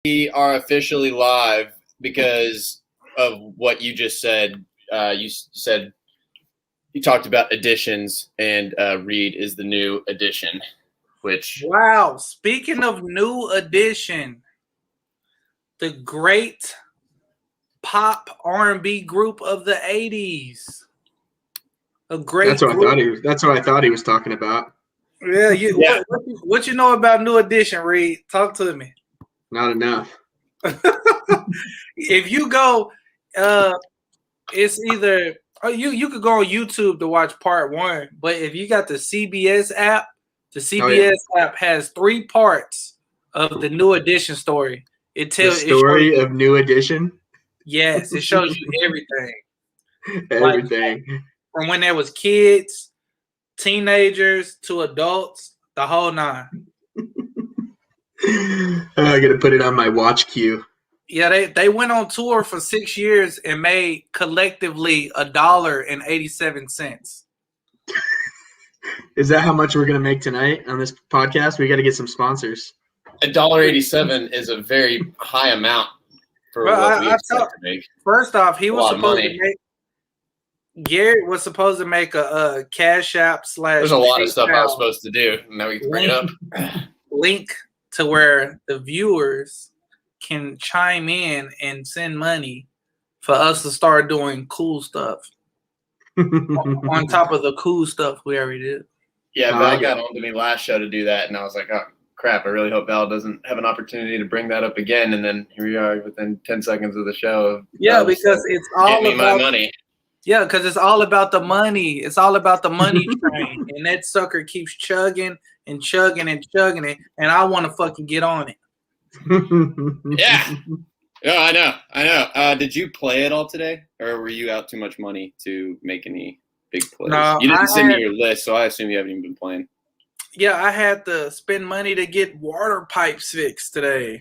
We are officially live because of what you just said. You talked about additions, and Reid is the new addition. Wow! Speaking of new addition, the great pop R&B group of the '80s. A great. That's what I thought he was talking about. Yeah. What you know about New Edition, Reid? Talk to me. Not enough. If you go, it's either you could go on YouTube to watch part 1, but if you got the CBS app, the CBS app has 3 parts of the New Edition story. It tells the story of New Edition. Yes, it shows you everything. Everything. Like, from when there was kids, teenagers to adults, the whole 9. I gotta put it on my watch queue. Yeah, they went on tour for 6 years and made collectively $1.87. Is that how much we're gonna make tonight on this podcast? We got to get some sponsors. $1.87 is a very high amount for what we expect to make. First off, he was supposed to make. Garrett was supposed to make a Cash App / There's a lot of stuff I was supposed to do. Now we can bring it up. Link to where the viewers can chime in and send money for us to start doing cool stuff on top of the cool stuff we already did. Yeah, Val got on to me last show to do that, and I was like, oh, crap, I really hope Val doesn't have an opportunity to bring that up again. And then here we are within 10 seconds of the show. Yeah, because it's all about my money. Yeah, because it's all about the money. It's all about the money train. And that sucker keeps chugging and chugging and chugging it, and I want to fucking get on it. Yeah. Yeah, I know. Did you play it all today, or were you out too much money to make any big plays? No, you didn't send me your list, so I assume you haven't even been playing. Yeah, I had to spend money to get water pipes fixed today.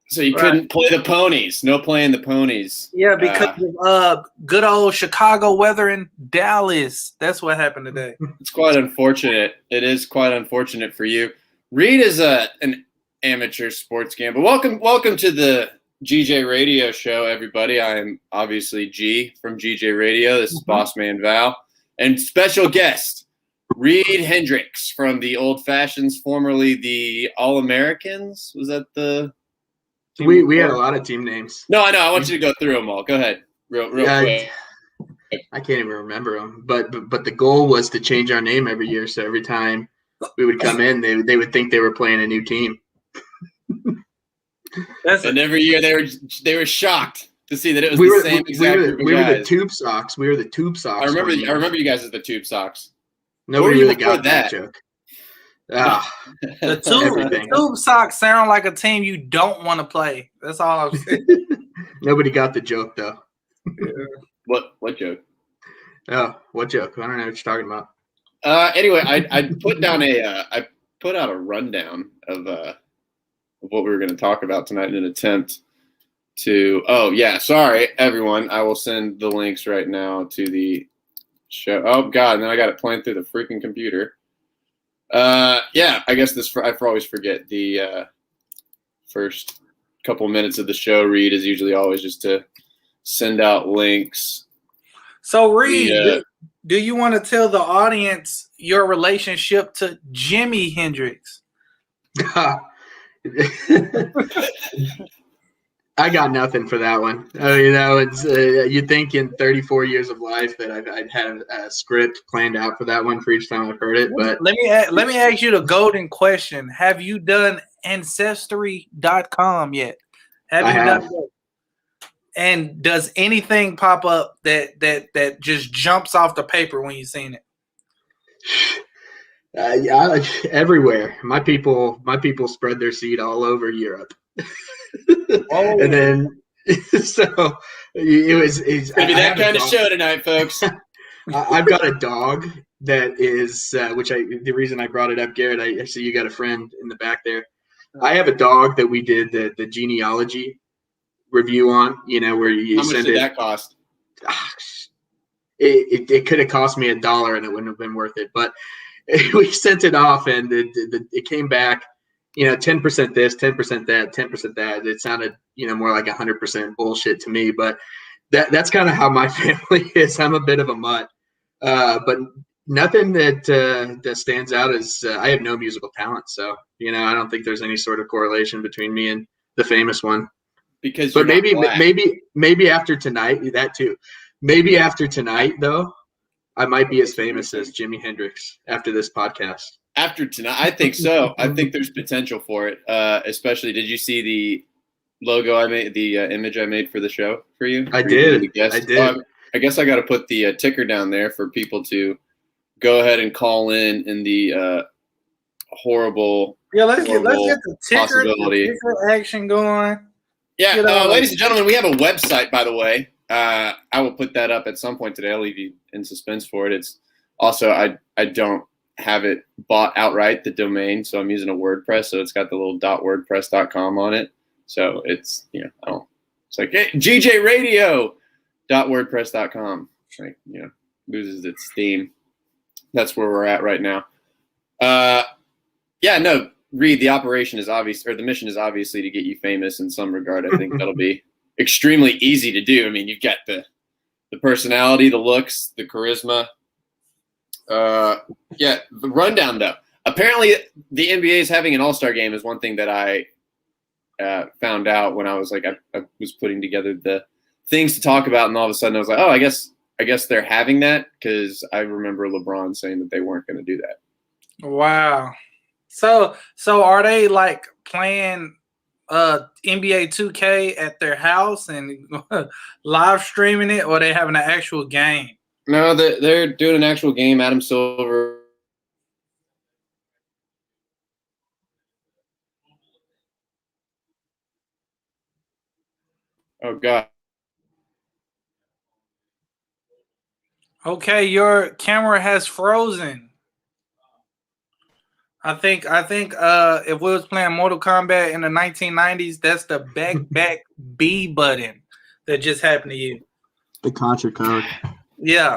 So you couldn't play the ponies. No playing the ponies. Yeah, because of good old Chicago weather in Dallas. That's what happened today. It's quite unfortunate. It is quite unfortunate for you. Reid is an amateur sports gambler. Welcome to the GJ Radio Show, everybody. I am obviously G from GJ Radio. This is Boss Man Val. And special guest, Reid Hendrix from the Old Fashions, formerly the All-Americans. Was that the... We had a lot of team names. No, I know. I want you to go through them all. Go ahead, real quick. I can't even remember them. But the goal was to change our name every year. So every time we would come in, they would think they were playing a new team. And every year they were shocked to see that it was the same exact group of guys. We were the Tube Sox. We were the Tube Sox. I remember you guys as the Tube Sox. Nobody really got that joke. The Tube Sox sound like a team you don't want to play. That's all I'm saying. Nobody got the joke though. What joke? Oh, what joke? I don't know what you're talking about. Anyway, I put out a rundown of what we were going to talk about tonight in an attempt to. Oh yeah, sorry everyone. I will send the links right now to the show. Oh god, and then I got it playing through the freaking computer. Yeah, I guess I always forget the first couple minutes of the show. Reid is usually always just to send out links. So Reid, do you want to tell the audience your relationship to Jimi Hendrix? I got nothing for that one. It's you'd think in 34 years of life that I'd have a script planned out for that one for each time I've heard it. But let me ask you the golden question: have you done Ancestry.com yet? Have you done that? And does anything pop up that just jumps off the paper when you've seen it? Yeah, everywhere. My people spread their seed all over Europe. And then it's gonna be that kind of show tonight, folks. I've got a dog that is the reason I brought it up, Garrett. I see you got a friend in the back there. I have a dog that we did the genealogy review on, where you send it. How much did that cost? It could have cost me $1 and it wouldn't have been worth it, but we sent it off and it came back 10% this, 10% that, 10% that. It sounded, more like 100% bullshit to me. But that's kind of how my family is. I'm a bit of a mutt. But nothing that stands out is I have no musical talent. So, I don't think there's any sort of correlation between me and the famous one. Because but maybe after tonight, that too. Maybe after tonight, though, I might be as famous as Jimi Hendrix after this podcast. After tonight, I think so. I think there's potential for it. Especially, did you see the logo I made, the image I made for the show for you? I did. I guess I got to put the ticker down there for people to go ahead and call in the horrible. Yeah, let's get the ticker action going. Yeah, ladies and gentlemen, we have a website, by the way. I will put that up at some point today. I'll leave you in suspense for it. It's also I don't have it bought outright, the domain, so I'm using a WordPress. So it's got the little .wordpress.com on it. So it's it's like hey, GJRadio.wordpress.com. Like loses its theme. That's where we're at right now. Reid, the operation is obvious, or the mission is obviously to get you famous in some regard. I think that'll be extremely easy to do. I mean, you've got the personality, the looks, the charisma. The rundown though. Apparently, the NBA is having an All-Star game is one thing that I found out when I was I was putting together the things to talk about, and all of a sudden I was like, oh, I guess they're having that because I remember LeBron saying that they weren't going to do that. Wow. So are they playing NBA 2K at their house and live streaming it, or are they having an actual game? No, they're doing an actual game. Adam Silver. Oh God. Okay, your camera has frozen. I think if we was playing Mortal Kombat in the 1990s, that's the back B button that just happened to you. The Contra code. Yeah.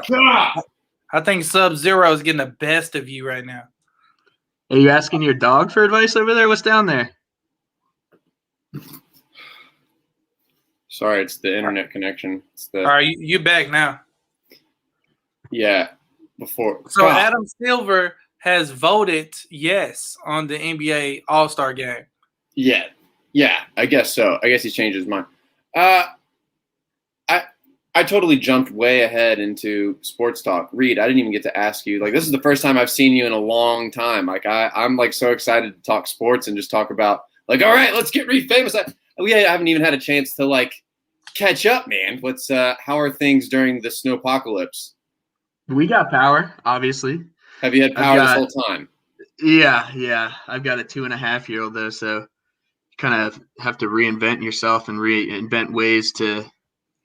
I think Sub-Zero is getting the best of you right now. Are you asking your dog for advice over there? What's down there? Sorry, it's the internet connection. All right, you back now. Yeah. Before. So Adam Silver has voted yes on the NBA All-Star game. Yeah, I guess so. I guess he's changed his mind. I totally jumped way ahead into sports talk. Reid, I didn't even get to ask you. This is the first time I've seen you in a long time. I'm so excited to talk sports and just talk about all right, let's get Reid famous. I haven't even had a chance to catch up, man. How are things during the snowpocalypse? We got power, obviously. Have you had power this whole time? Yeah. I've got a 2.5-year-old though, so you kind of have to reinvent yourself and reinvent ways to,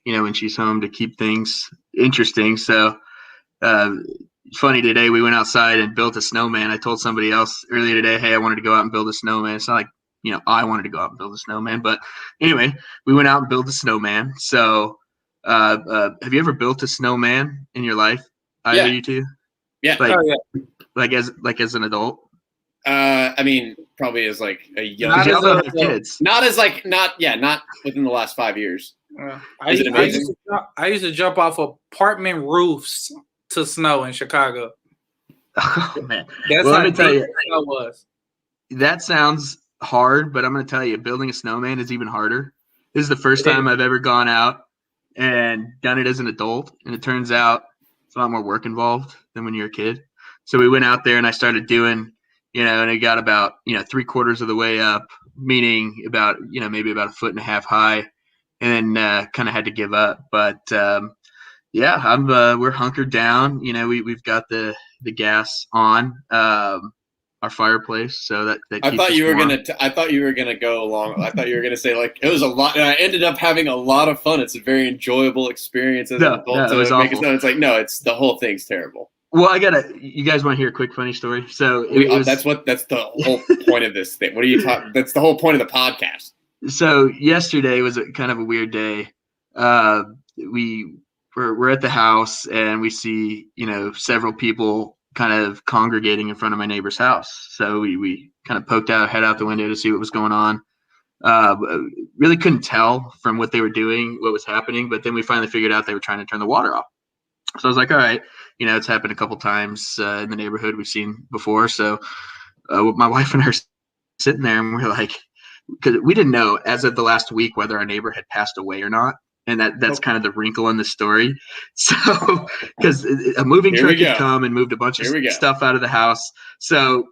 when she's home to keep things interesting. So funny, today we went outside and built a snowman. I told somebody else earlier today, hey, I wanted to go out and build a snowman. It's not like, I wanted to go out and build a snowman, but anyway, we went out and built a snowman. So have you ever built a snowman in your life? Either you two? Yeah. As an adult? I mean, probably as a young. Kids. Not within the last 5 years. I used to jump off apartment roofs to snow in Chicago. Oh man, that's let me tell you, snow was. That sounds hard, but I'm going to tell you, building a snowman is even harder. This is the first time I've ever gone out and done it as an adult, and it turns out it's a lot more work involved than when you're a kid. So we went out there and I started doing, and it got about, 3/4 of the way up, meaning about, maybe about 1.5 feet high, and then kind of had to give up. But we're hunkered down. We've got the gas on our fireplace, so that I keeps thought us you were warm. I thought you were gonna go along. I thought you were gonna say it was a lot. And I ended up having a lot of fun. It's a very enjoyable experience as an adult. No, it was awful. It's it's the whole thing's terrible. Well, you guys want to hear a quick funny story? So that's the whole point of this thing. What are you talking? That's the whole point of the podcast. So yesterday was kind of a weird day. We're at the house and we see, several people kind of congregating in front of my neighbor's house. So we kind of poked our head out the window to see what was going on. Really couldn't tell from what they were doing what was happening, but then we finally figured out they were trying to turn the water off. So I was like, all right, it's happened a couple times in the neighborhood we've seen before. So my wife and I are sitting there, and we're like, because we didn't know as of the last week whether our neighbor had passed away or not. And that's kind of the wrinkle in the story. So, because a moving truck had come and moved a bunch of stuff out of the house. So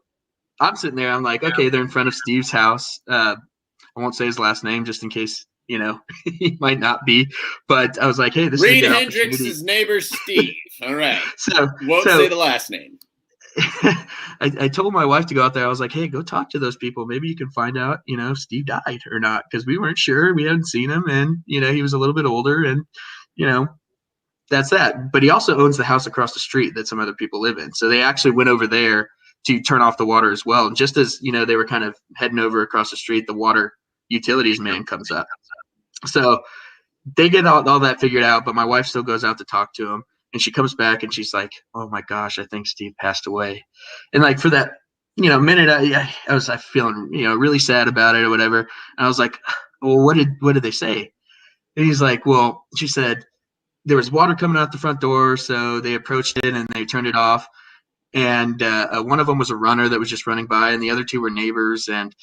I'm sitting there. I'm like, okay, they're in front of Steve's house. I won't say his last name just in case, he might not be. But I was like, hey, this Reid is a good Hendrix's neighbor, Steve. All right. So won't say the last name. I told my wife to go out there. I was like, hey, go talk to those people. Maybe you can find out, if Steve died or not, because we weren't sure. We hadn't seen him, and, he was a little bit older, and, that's that. But he also owns the house across the street that some other people live in. So they actually went over there to turn off the water as well. And just as, they were kind of heading over across the street, the water utilities man comes up. So they get all that figured out, but my wife still goes out to talk to him. And she comes back and she's like, oh my gosh, I think Steve passed away. And like for that, minute, I was feeling, really sad about it or whatever. And I was like, well, what did they say? And he's like, well, she said there was water coming out the front door. So they approached it and they turned it off. And one of them was a runner that was just running by, and the other two were neighbors, and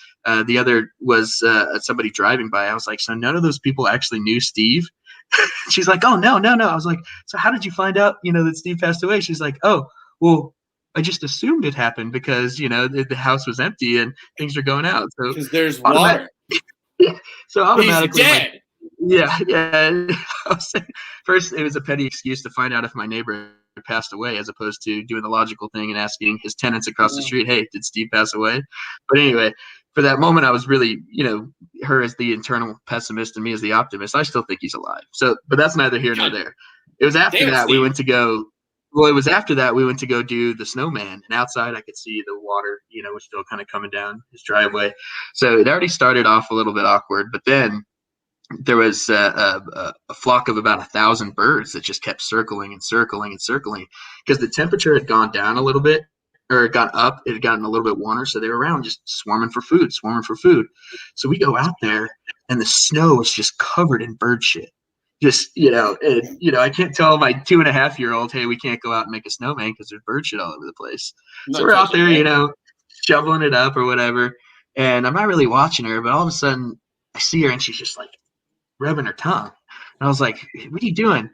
the other was somebody driving by. I was like, so none of those people actually knew Steve? She's like, oh, no. I was like, so how did you find out, that Steve passed away? She's like, oh, well, I just assumed it happened because, the house was empty and things are going out. So because there's water. So automatically, he's dead. Yeah. I was saying, first, it was a petty excuse to find out if my neighbor passed away, as opposed to doing the logical thing and asking his tenants across the street, hey, did Steve pass away? But anyway, for that moment, I was really, her as the internal pessimist and me as the optimist. I still think he's alive. So, but that's neither here nor there. It was after that we went to go. Well, it was after that we went to go do the snowman, and outside I could see the water, was still kind of coming down his driveway. So it already started off a little bit awkward, but then there was a flock of about 1,000 birds that just kept circling and circling and circling because the temperature had gone down a little bit, or it got up. It had gotten a little bit warmer, so they were around just swarming for food. So we go out there, and the snow is just covered in bird shit. Just, I can't tell my 2.5-year-old, hey, we can't go out and make a snowman because there's bird shit all over the place. So we're out there, shoveling it up or whatever, and I'm not really watching her, but all of a sudden I see her, and she's just like rubbing her tongue. And I was like, what are you doing?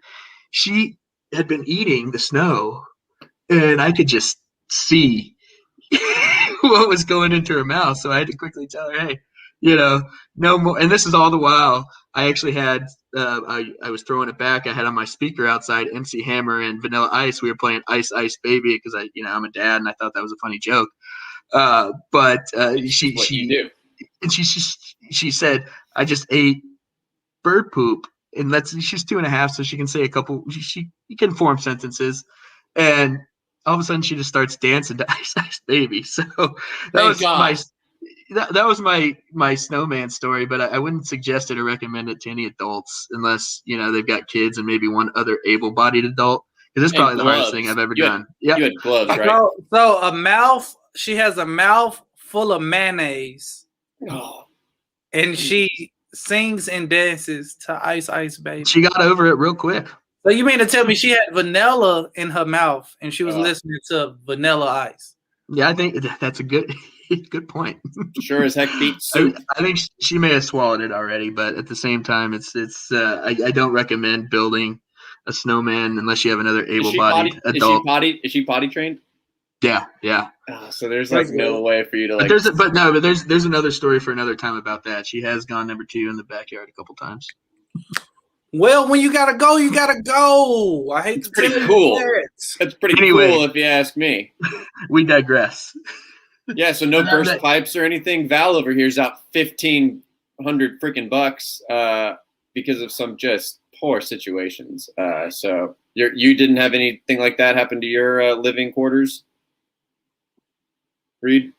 She had been eating the snow, and I could just see what was going into her mouth. So I had to quickly tell her, hey, no more. And this is all the while I actually had, I was throwing it back. I had on my speaker outside MC Hammer and Vanilla Ice. We were playing Ice Ice Baby because I'm a dad and I thought that was a funny joke. But she said, I just ate bird poop, and she's 2.5, so she can say a couple. She can form sentences, and all of a sudden she just starts dancing to Ice Ice Baby. So that was my snowman story. But I wouldn't suggest it or recommend it to any adults unless they've got kids and maybe one other able-bodied adult, because it's probably the hardest thing I've ever done. Yeah, you had gloves, right? So a mouth. She has a mouth full of mayonnaise, and she sings and dances to Ice Ice Baby. She got over it real quick. So you mean to tell me she had vanilla in her mouth and she was listening to Vanilla Ice? Yeah, I think that's a good point. Sure as heck beat soup. I think she may have swallowed it already, but at the same time, it's I don't recommend building a snowman unless you have another able-bodied adult. Is she potty trained? Yeah. So there's no way for you to like. But there's another story for another time about that. She has gone number 2 in the backyard a couple times. Well, when you gotta go, you gotta go. I hate to tell you cool. That's pretty cool if you ask me. We digress. Yeah, so no burst pipes or anything. Val over here's out $1,500 freaking bucks because of some just poor situations. So you didn't have anything like that happen to your living quarters, Reid?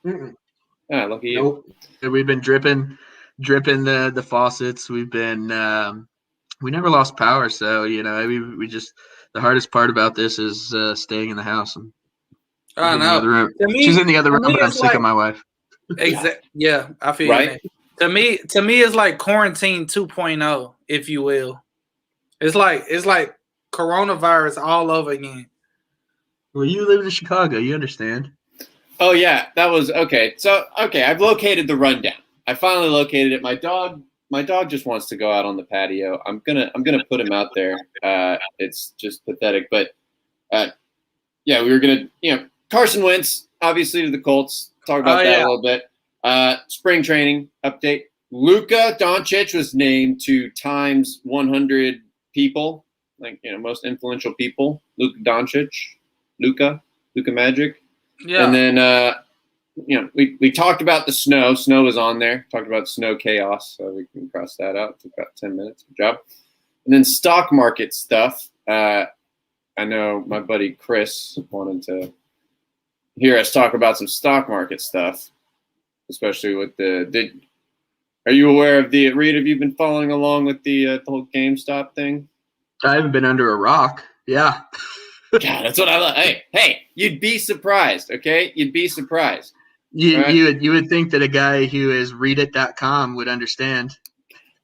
Lucky you. Nope. We've been dripping the faucets. We've been we never lost power, so we just, the hardest part about this is staying in the house. I in the other know. room. To me, She's in the other room, but I'm it's sick of my wife. Yeah, I feel Right? you. To me, it's like quarantine 2.0, if you will. It's like coronavirus all over again. Well, you live in Chicago. You understand. Oh yeah, that was okay. So I've located the rundown. I finally located it. My dog just wants to go out on the patio. I'm gonna put him out there. It's just pathetic, but yeah, we were gonna Carson Wentz obviously to the Colts. Talk about that a little bit. Spring training update. Luka Doncic was named to Time's 100 people, like most influential people. Luka Doncic, Luka Magic. Yeah. And then we talked about the snow. Snow was on there. Talked about snow chaos, so we can cross that out. It took about 10 minutes. Good job. And then stock market stuff. I know my buddy Chris wanted to hear us talk about some stock market stuff, especially with are you aware of the Reid? Have you been following along with the whole GameStop thing? I haven't been under a rock. Yeah. God, that's what I love. Hey, you'd be surprised, okay? You'd be surprised. You would think that a guy who is readit.com would understand.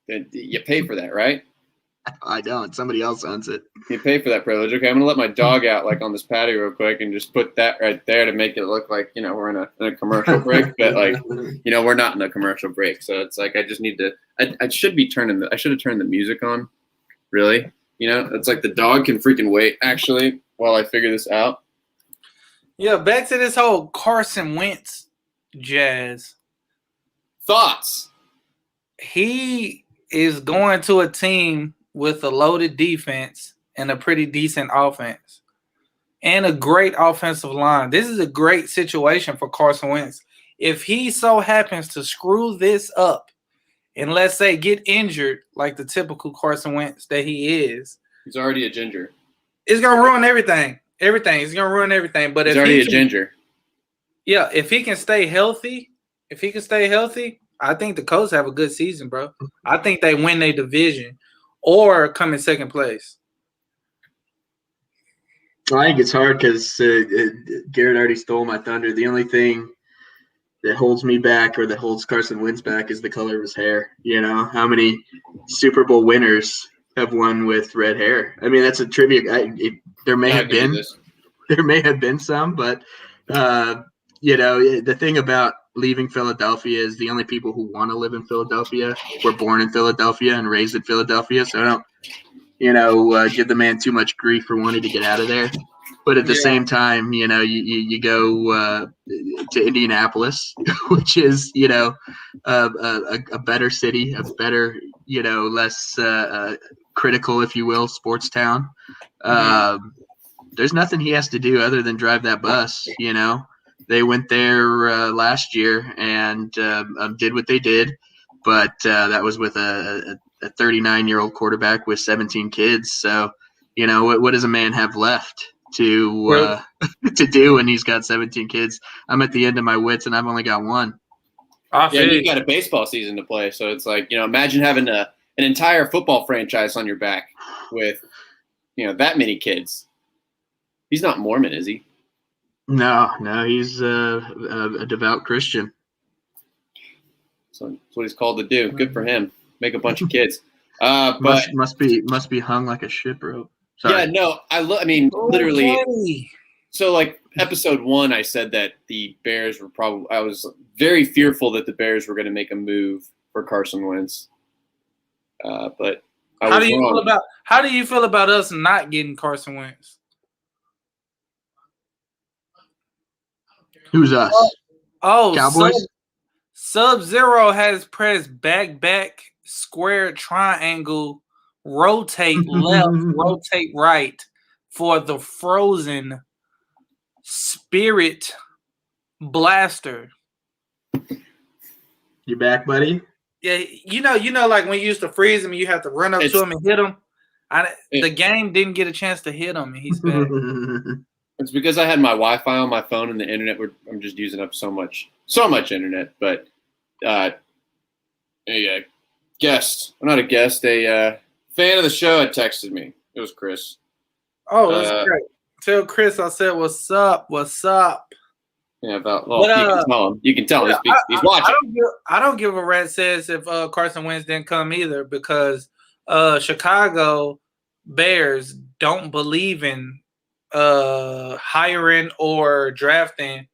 You pay for that, right? I don't. Somebody else owns it. You pay for that privilege. Okay, I'm gonna let my dog out like on this patio real quick and just put that right there to make it look like we're in a commercial break, but like we're not in a commercial break. So it's like I just need to. I should have turned the music on. Really, it's like the dog can freaking wait. Actually, while I figure this out. Yeah, back to this whole Carson Wentz jazz. Thoughts? He is going to a team with a loaded defense and a pretty decent offense and a great offensive line. This is a great situation for Carson Wentz. If he so happens to screw this up and let's say get injured like the typical Carson Wentz that he is. He's already a ginger. It's going to ruin everything. He's going to ruin everything. But he's already a ginger. Yeah, if he can stay healthy, I think the Colts have a good season, bro. I think they win their division or come in second place. I think it's hard because Garrett already stole my thunder. The only thing that holds me back or that holds Carson Wentz back is the color of his hair. How many Super Bowl winners have won with red hair? I mean, that's a trivia. There may have been some, but the thing about leaving Philadelphia is the only people who want to live in Philadelphia were born in Philadelphia and raised in Philadelphia. So I don't, give the man too much grief for wanting to get out of there. But at the same time, you go to Indianapolis, which is, a better city, a better, less critical, if you will, sports town. There's nothing he has to do other than drive that bus, They went there last year and did what they did, but that was with a 39-year-old quarterback with 17 kids. So, what does a man have left to do when he's got 17 kids? I'm at the end of my wits, and I've only got one. Yeah, you got a baseball season to play, so it's like imagine having an entire football franchise on your back with that many kids. He's not Mormon, is he? No, he's a devout Christian. So that's what he's called to do. Good for him. Make a bunch of kids. But must be hung like a ship rope. Sorry. Yeah, no, I mean, literally. So, like, episode 1, I said that the Bears were I was very fearful that the Bears were going to make a move for Carson Wentz. But how do you feel about us not getting Carson Wentz? Who's us? Cowboys? Sub-Zero has pressed back, square, triangle, rotate left, rotate right for the frozen Spirit Blaster. You back, buddy? Yeah, like when you used to freeze him, you have to run up to him and hit him. The game didn't get a chance to hit him, and he's back. It's because I had my Wi-Fi on my phone and the internet. I'm just using up so much internet. But a guest, I'm not a guest, a fan of the show had texted me. It was Chris. Oh, that's great. Tell Chris I said what's up. What's up? Yeah, you can tell him. He's watching. I don't give a rat's ass if Carson Wentz didn't come either because Chicago Bears don't believe in hiring or drafting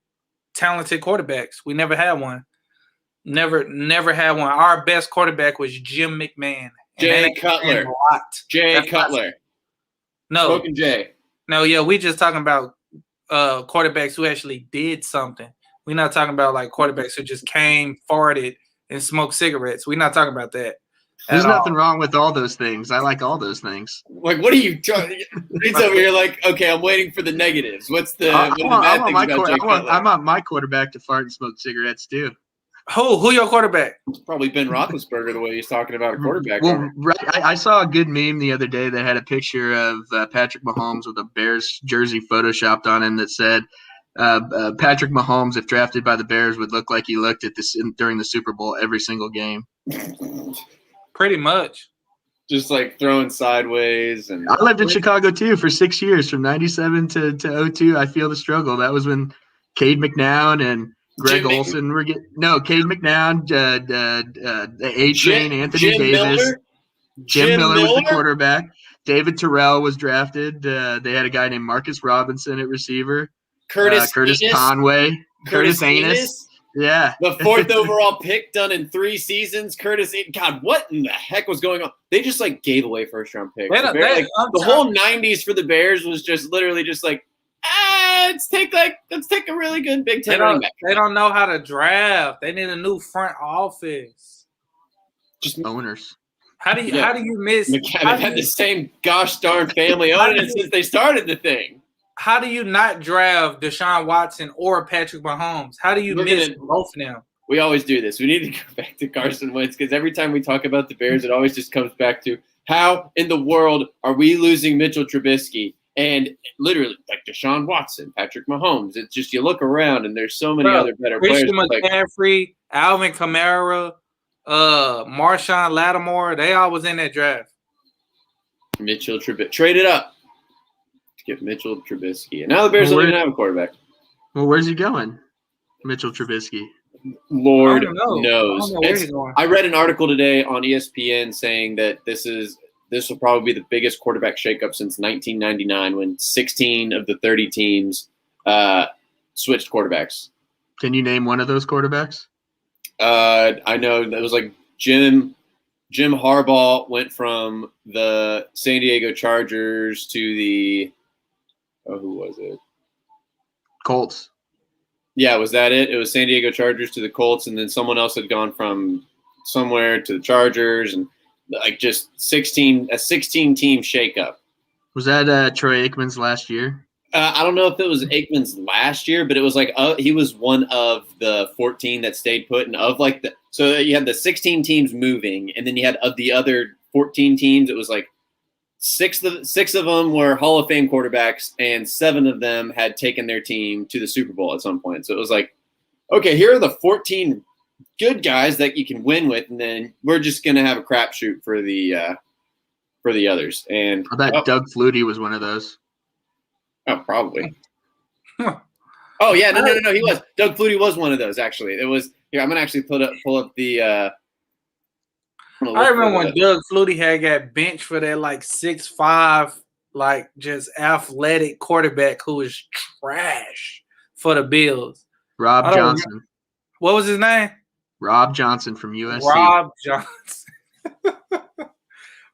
talented quarterbacks. We never had one. Never had one. Our best quarterback was Jim McMahon. Jay Cutler. No. Smoking Jay. No, yeah, we just talking about quarterbacks who actually did something. We're not talking about like quarterbacks who just came, farted, and smoked cigarettes. We're not talking about that. There's nothing wrong with all those things. I like all those things. Like, what are you trying? He's over here like, okay, I'm waiting for the negatives. What's the bad things about Jay Cutler? I want my quarterback to fart and smoke cigarettes too. Who your quarterback? Probably Ben Roethlisberger, the way he's talking about a quarterback. Well, right. I saw a good meme the other day that had a picture of Patrick Mahomes with a Bears jersey photoshopped on him that said, Patrick Mahomes, if drafted by the Bears, would look like he looked at this during the Super Bowl every single game. Pretty much. Just like throwing sideways. And I lived in Chicago too for 6 years, from 97 to 02. I feel the struggle. That was when Cade McNown and Greg Olson were getting Cade McNown, the A-Train, Anthony Davis. Jim Miller was the quarterback. David Terrell was drafted. They had a guy named Marcus Robinson at receiver. Curtis Conway. Curtis Anus. Yeah. The 4th overall pick done in 3 seasons. God, what in the heck was going on? They just like gave away first-round picks. The whole 90s for the Bears was just literally just like, let's take a really good Big Ten running back. They don't know how to draft. They need a new front office. Just owners. How do you miss? They've had the same gosh darn family owning it since they started the thing. How do you not draft Deshaun Watson or Patrick Mahomes? How do you miss both of them? We always do this. We need to go back to Carson Wentz because every time we talk about the Bears, it always just comes back to how in the world are we losing Mitchell Trubisky? And literally, like Deshaun Watson, Patrick Mahomes. It's just you look around and there's so many other better Christian players. McCaffrey, Alvin Kamara, Marshawn Lattimore, they all was in that draft. Mitchell Trubisky. Traded up to get Mitchell Trubisky. And now the Bears don't even have a quarterback. Well, where's he going? Mitchell Trubisky. Lord knows. I read an article today on ESPN saying that this will probably be the biggest quarterback shakeup since 1999 when 16 of the 30 teams switched quarterbacks. Can you name one of those quarterbacks? I know that was like Jim Harbaugh went from the San Diego Chargers to the who was it? Colts. Yeah, was that it? It was San Diego Chargers to the Colts, and then someone else had gone from somewhere to the Chargers, and like just 16 team shakeup. Was that Troy Aikman's last year? I don't know if it was Aikman's last year, but it was like he was one of the 14 that stayed put, and so you had the 16 teams moving, and then you had of the other 14 teams, it was like six of them were Hall of Fame quarterbacks, and 7 of them had taken their team to the Super Bowl at some point. So it was like, okay, here are the 14 good guys that you can win with, and then we're just gonna have a crapshoot for the others. And I bet Doug Flutie was one of those. Oh, probably. Oh yeah, no, he was. Doug Flutie was one of those. Actually, it was. Here, I'm gonna actually pull up the. I remember when Doug Flutie got benched for that like 6'5", like just athletic quarterback who was trash for the Bills. Rob Johnson. What was his name? Rob Johnson from USC. Rob Johnson.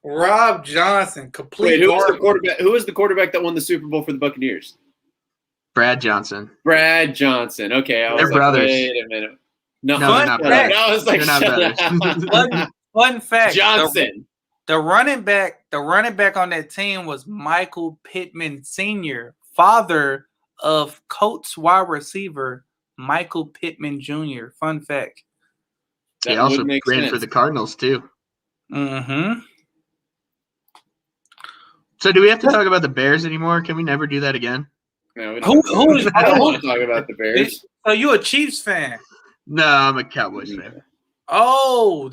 Rob Johnson. Complete. Wait, who was the quarterback that won the Super Bowl for the Buccaneers? Brad Johnson. Brad Johnson. Okay, they're brothers. Wait a minute. No, they're not brothers. I was like, they're not Fun fact: Johnson. The running back on that team was Michael Pittman Sr., father of Colts wide receiver Michael Pittman Jr. Fun fact. He also ran for the Cardinals too. Mm-hmm. So, do we have to talk about the Bears anymore? Can we never do that again? No, I don't want to talk about the Bears. So, you a Chiefs fan? No, I'm a Cowboys fan. Oh,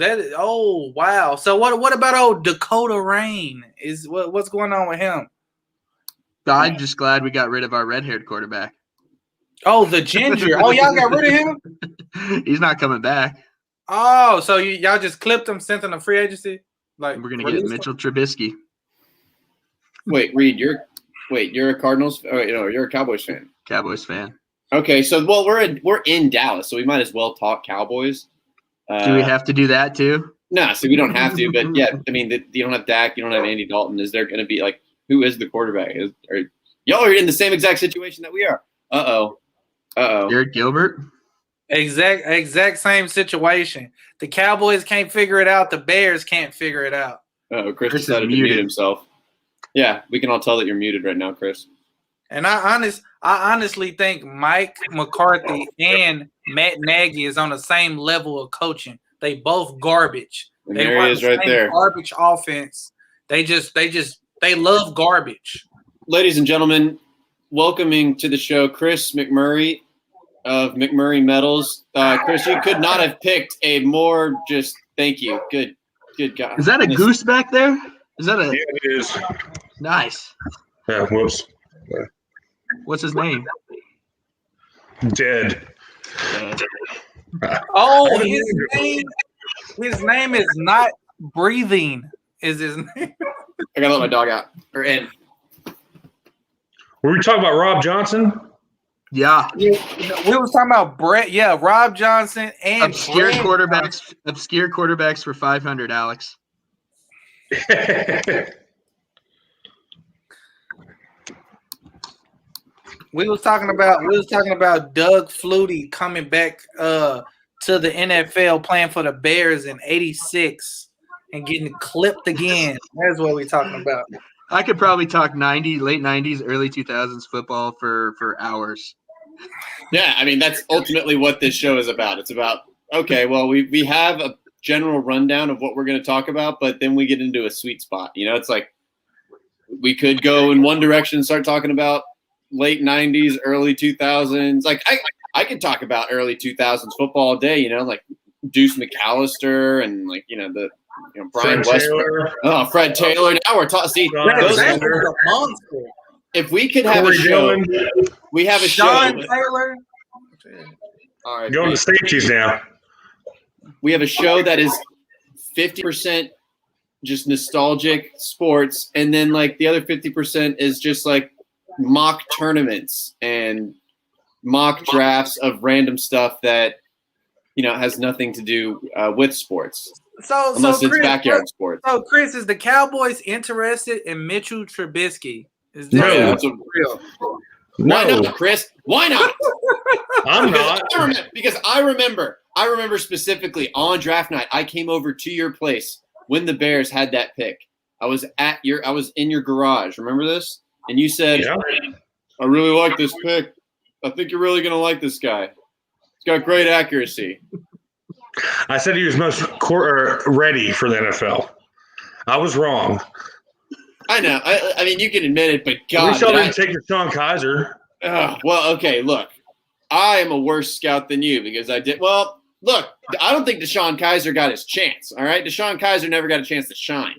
wow. So what about old Dakota Rain? What's going on with him? I'm just glad we got rid of our red-haired quarterback. Oh, the ginger. Oh, y'all got rid of him? He's not coming back. Oh, so y'all just clipped him, sent him to free agency? Like We're gonna get Mitchell Trubisky. Wait, Reid, you're a Cardinals? Oh, you're a Cowboys fan. Cowboys fan. Okay, so we're in Dallas, so we might as well talk Cowboys. Do we have to do that too? No, so we don't have to. But yeah, I mean, you don't have Dak, you don't have Andy Dalton. Is there going to be who is the quarterback? Y'all are in the same exact situation that we are. Uh oh. Garrett Gilbert. Exact same situation. The Cowboys can't figure it out. The Bears can't figure it out. Oh, Chris decided to mute himself. Yeah, we can all tell that you're muted right now, Chris. And I honestly think Mike McCarthy and Matt Nagy is on the same level of coaching. They both garbage. And there he is right there. Garbage offense. They love garbage. Ladies and gentlemen, welcoming to the show Chris McMurray of McMurray Metals. Chris, you could not have picked a more just thank you. Good guy. Is that a goose back there? Is that a? Yeah, it is. Nice. Yeah, whoops. What's his name? Dead. Oh, his name is not breathing. Is his name? I gotta let my dog out or in. Were we talking about Rob Johnson? Yeah. We was talking about Brett. Yeah, Rob Johnson and obscure Brett quarterbacks. Obscure quarterbacks for 500. Alex. We was talking about Doug Flutie coming back to the NFL playing for the Bears in '86 and getting clipped again. That's what we're talking about. I could probably talk late 90s, early 2000s football for hours. Yeah, I mean that's ultimately what this show is about. It's about we have a general rundown of what we're going to talk about, but then we get into a sweet spot. It's like we could go in one direction and start talking about late 90s, early 2000s. Like I could talk about early 2000s football all day, like Deuce McAllister and Brian Westbrook. Oh, Fred Taylor. Now we're talking. See, if we could have a show, we have a Sean show. Taylor. All right, Going to safeties now. we have a show that is 50% just nostalgic sports, and then the other 50% is just mock tournaments and mock drafts of random stuff that has nothing to do with sports. Unless it's backyard sports. So, Chris, is the Cowboys interested in Mitchell Trubisky? Is that No. That's real. Why No, not, Chris? Why not? I'm not. Because I remember specifically on draft night, I came over to your place when the Bears had that pick. I was in your garage. Remember this? And you said, Yeah. I really like this pick. I think you're really going to like this guy. He's got great accuracy. I said he was most ready for the NFL. I was wrong. I know. I mean, you can admit it, but God. At least y'all didn't take Deshaun Kaiser. Well, okay, look. I am a worse scout than you because I did – well, look, I don't think Deshaun Kaiser got his chance, all right? Deshaun Kaiser never got a chance to shine.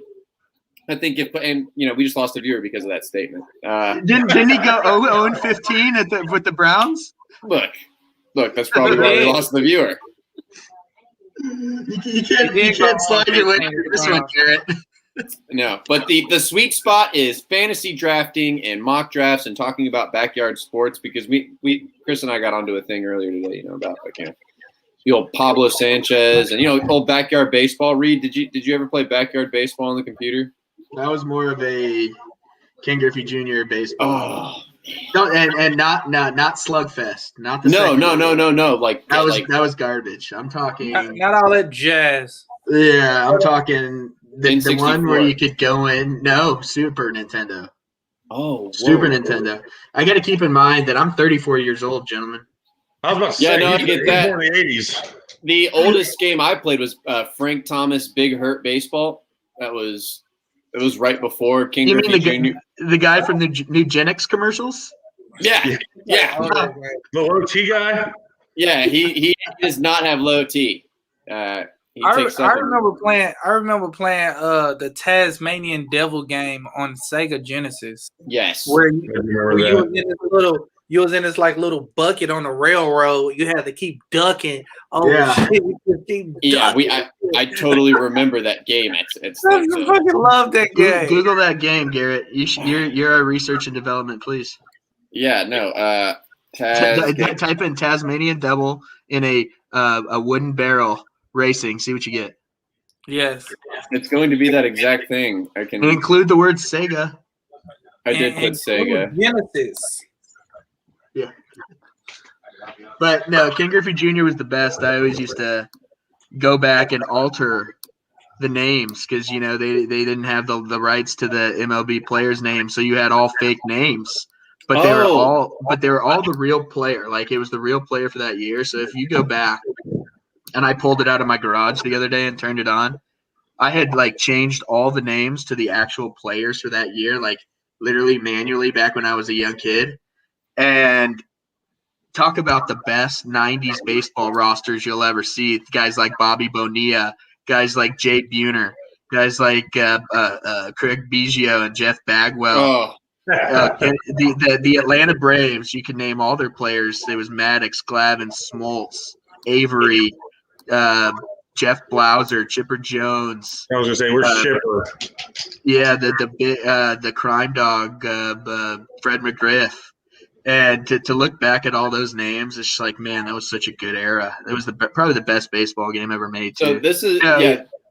I think we just lost a viewer because of that statement. Didn't he go 0-15 with the Browns? Look, that's probably why we lost the viewer. You can't slide your way through this one, Garrett. No, but the sweet spot is fantasy drafting and mock drafts and talking about backyard sports because we Chris and I got onto a thing earlier today, about the old Pablo Sanchez and old backyard baseball. Reid, did you ever play backyard baseball on the computer? That was more of a Ken Griffey Jr. baseball. Oh. No, and not Slugfest. Not the No. That was garbage. I'm talking not all that jazz. Yeah, I'm talking the one where N64. you could go in. No, Super Nintendo. Oh, Super Nintendo. I got to keep in mind that I'm 34 years old, gentlemen. I was about to say, Yeah, no, I he get was that. born in the 80s. The oldest game I played was Frank Thomas Big Hurt Baseball. It was right before King You Griffey mean Jr. the guy from the Nugenics commercials? Yeah. The low T guy? Yeah, he does not have low T. I remember playing the Tasmanian Devil game on Sega Genesis. Yes. Where you was in this like little bucket on the railroad. You had to keep ducking. Oh shit! I totally remember that game. I fucking love that game. Google that game, Garrett. You're our research and development, please. Yeah, no. Type in Tasmanian Devil in a wooden barrel racing. See what you get. Yes, it's going to be that exact thing. I can include the word Sega. I did put Sega. Genesis. Yeah. But no, Ken Griffey Jr. was the best. I always used to go back and alter the names because they didn't have the rights to the MLB players' names, so you had all fake names. But they were all the real player. Like it was the real player for that year. So if you go back, and I pulled it out of my garage the other day and turned it on, I had like changed all the names to the actual players for that year, like literally manually back when I was a young kid. And talk about the best 90s baseball rosters you'll ever see. Guys like Bobby Bonilla, guys like Jade Buhner, guys like Craig Biggio and Jeff Bagwell. The Atlanta Braves, you can name all their players. There was Maddox, Glavine, Smoltz, Avery, Jeff Blauser, Chipper Jones. I was gonna say, where's Chipper? Yeah, the crime dog, Fred McGriff. And to look back at all those names, it's just like, man, that was such a good era. It was probably the best baseball game ever made. Too. So this is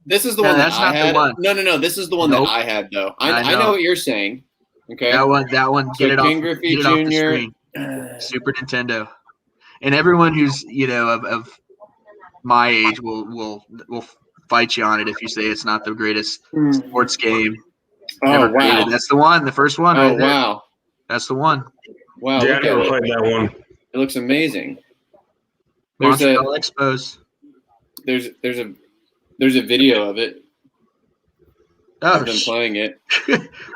this is the one that I had. No, this is the one that I had though. I know what you're saying. Okay, that one. Get it off the screen. Super Nintendo, and everyone who's of my age will fight you on it if you say it's not the greatest sports game ever created. That's the one, the first one. Oh wow, that's the one. Wow, yeah, I never played that one. It looks amazing. Montreal Expos. There's a video of it. I've been playing it.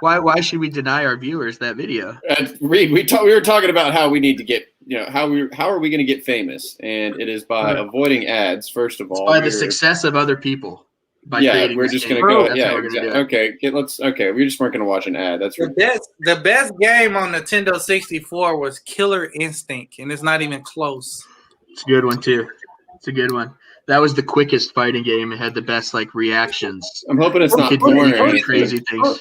Why should we deny our viewers that video? Reid, we were talking about how we need to get how are we going to get famous, and it is by avoiding ads first of all. It's by the success of other people. We're just going to go. Yeah, exactly. Okay, we just weren't going to watch an ad. That's the best game on Nintendo 64 was Killer Instinct, and it's not even close. It's a good one too. It's a good one. That was the quickest fighting game. It had the best reactions. I'm hoping it's not boring or anything. Crazy things.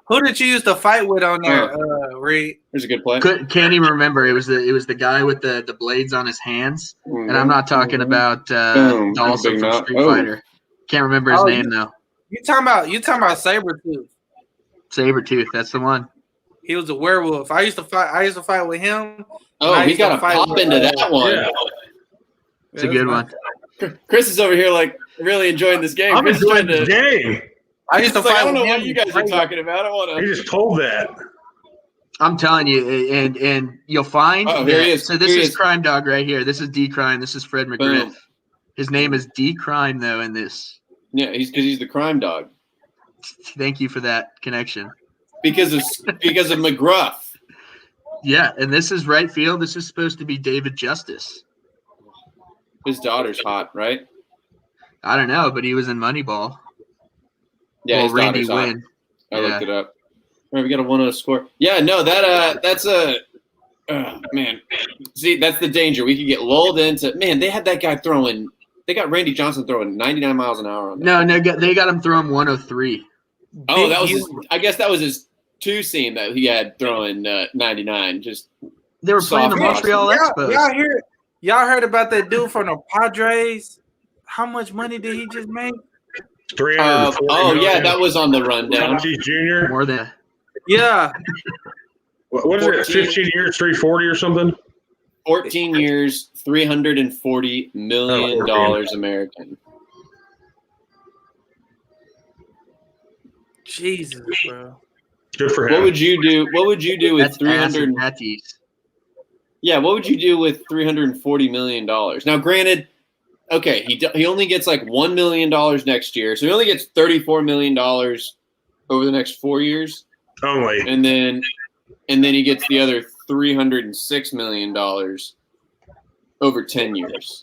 Who did you use to fight with on there, Reid? There's a good play. Can't even remember. It was the guy with the blades on his hands, and I'm not talking about Dawson from Street Fighter. Can't remember his name though. You talking about Sabretooth? Sabretooth, that's the one. He was a werewolf. I used to fight with him. Oh, he got to pop into that one. Yeah. It's a good one. Chris is over here really enjoying this game. I'm enjoying the game. I used to fight. I don't know with what him. you guys are talking about. I want to. He just told that. I'm telling you, and you'll find. Oh, here he is. So this is Crime Dog right here. This is D Crime. This is Fred McGriff. Boom. His name is D Crime though in this. Yeah, he's the crime dog. Thank you for that connection. Because of McGruff. Yeah, and this is right field. This is supposed to be David Justice. His daughter's hot, right? I don't know, but he was in Moneyball. Yeah, his Randy daughter's hot. Wynn. I looked it up. All right, we got a 1-0 score. Yeah, no, that's a man. See, that's the danger. We could get lulled into. Man, they had that guy throwing. They got Randy Johnson throwing 99 miles an hour on that. No, they got him throwing 103. Oh, that was. I guess that was his two-seam that he had throwing 99. Just they were playing the Montreal Expos. Y'all heard about that dude from the Padres? How much money did he just make? 300. Yeah, that was on the rundown. Jr. More than. Yeah. What is it? 15 years, 340 or something? 14 years, $340 million American. Jesus, bro. Good for him. What would you do? What would you do with 300? Yeah, what would you do with $340 million? Now, granted, okay, he only gets $1 million next year, so he only gets $34 million over the next 4 years. Only, and then he gets the other $306 million over 10 years.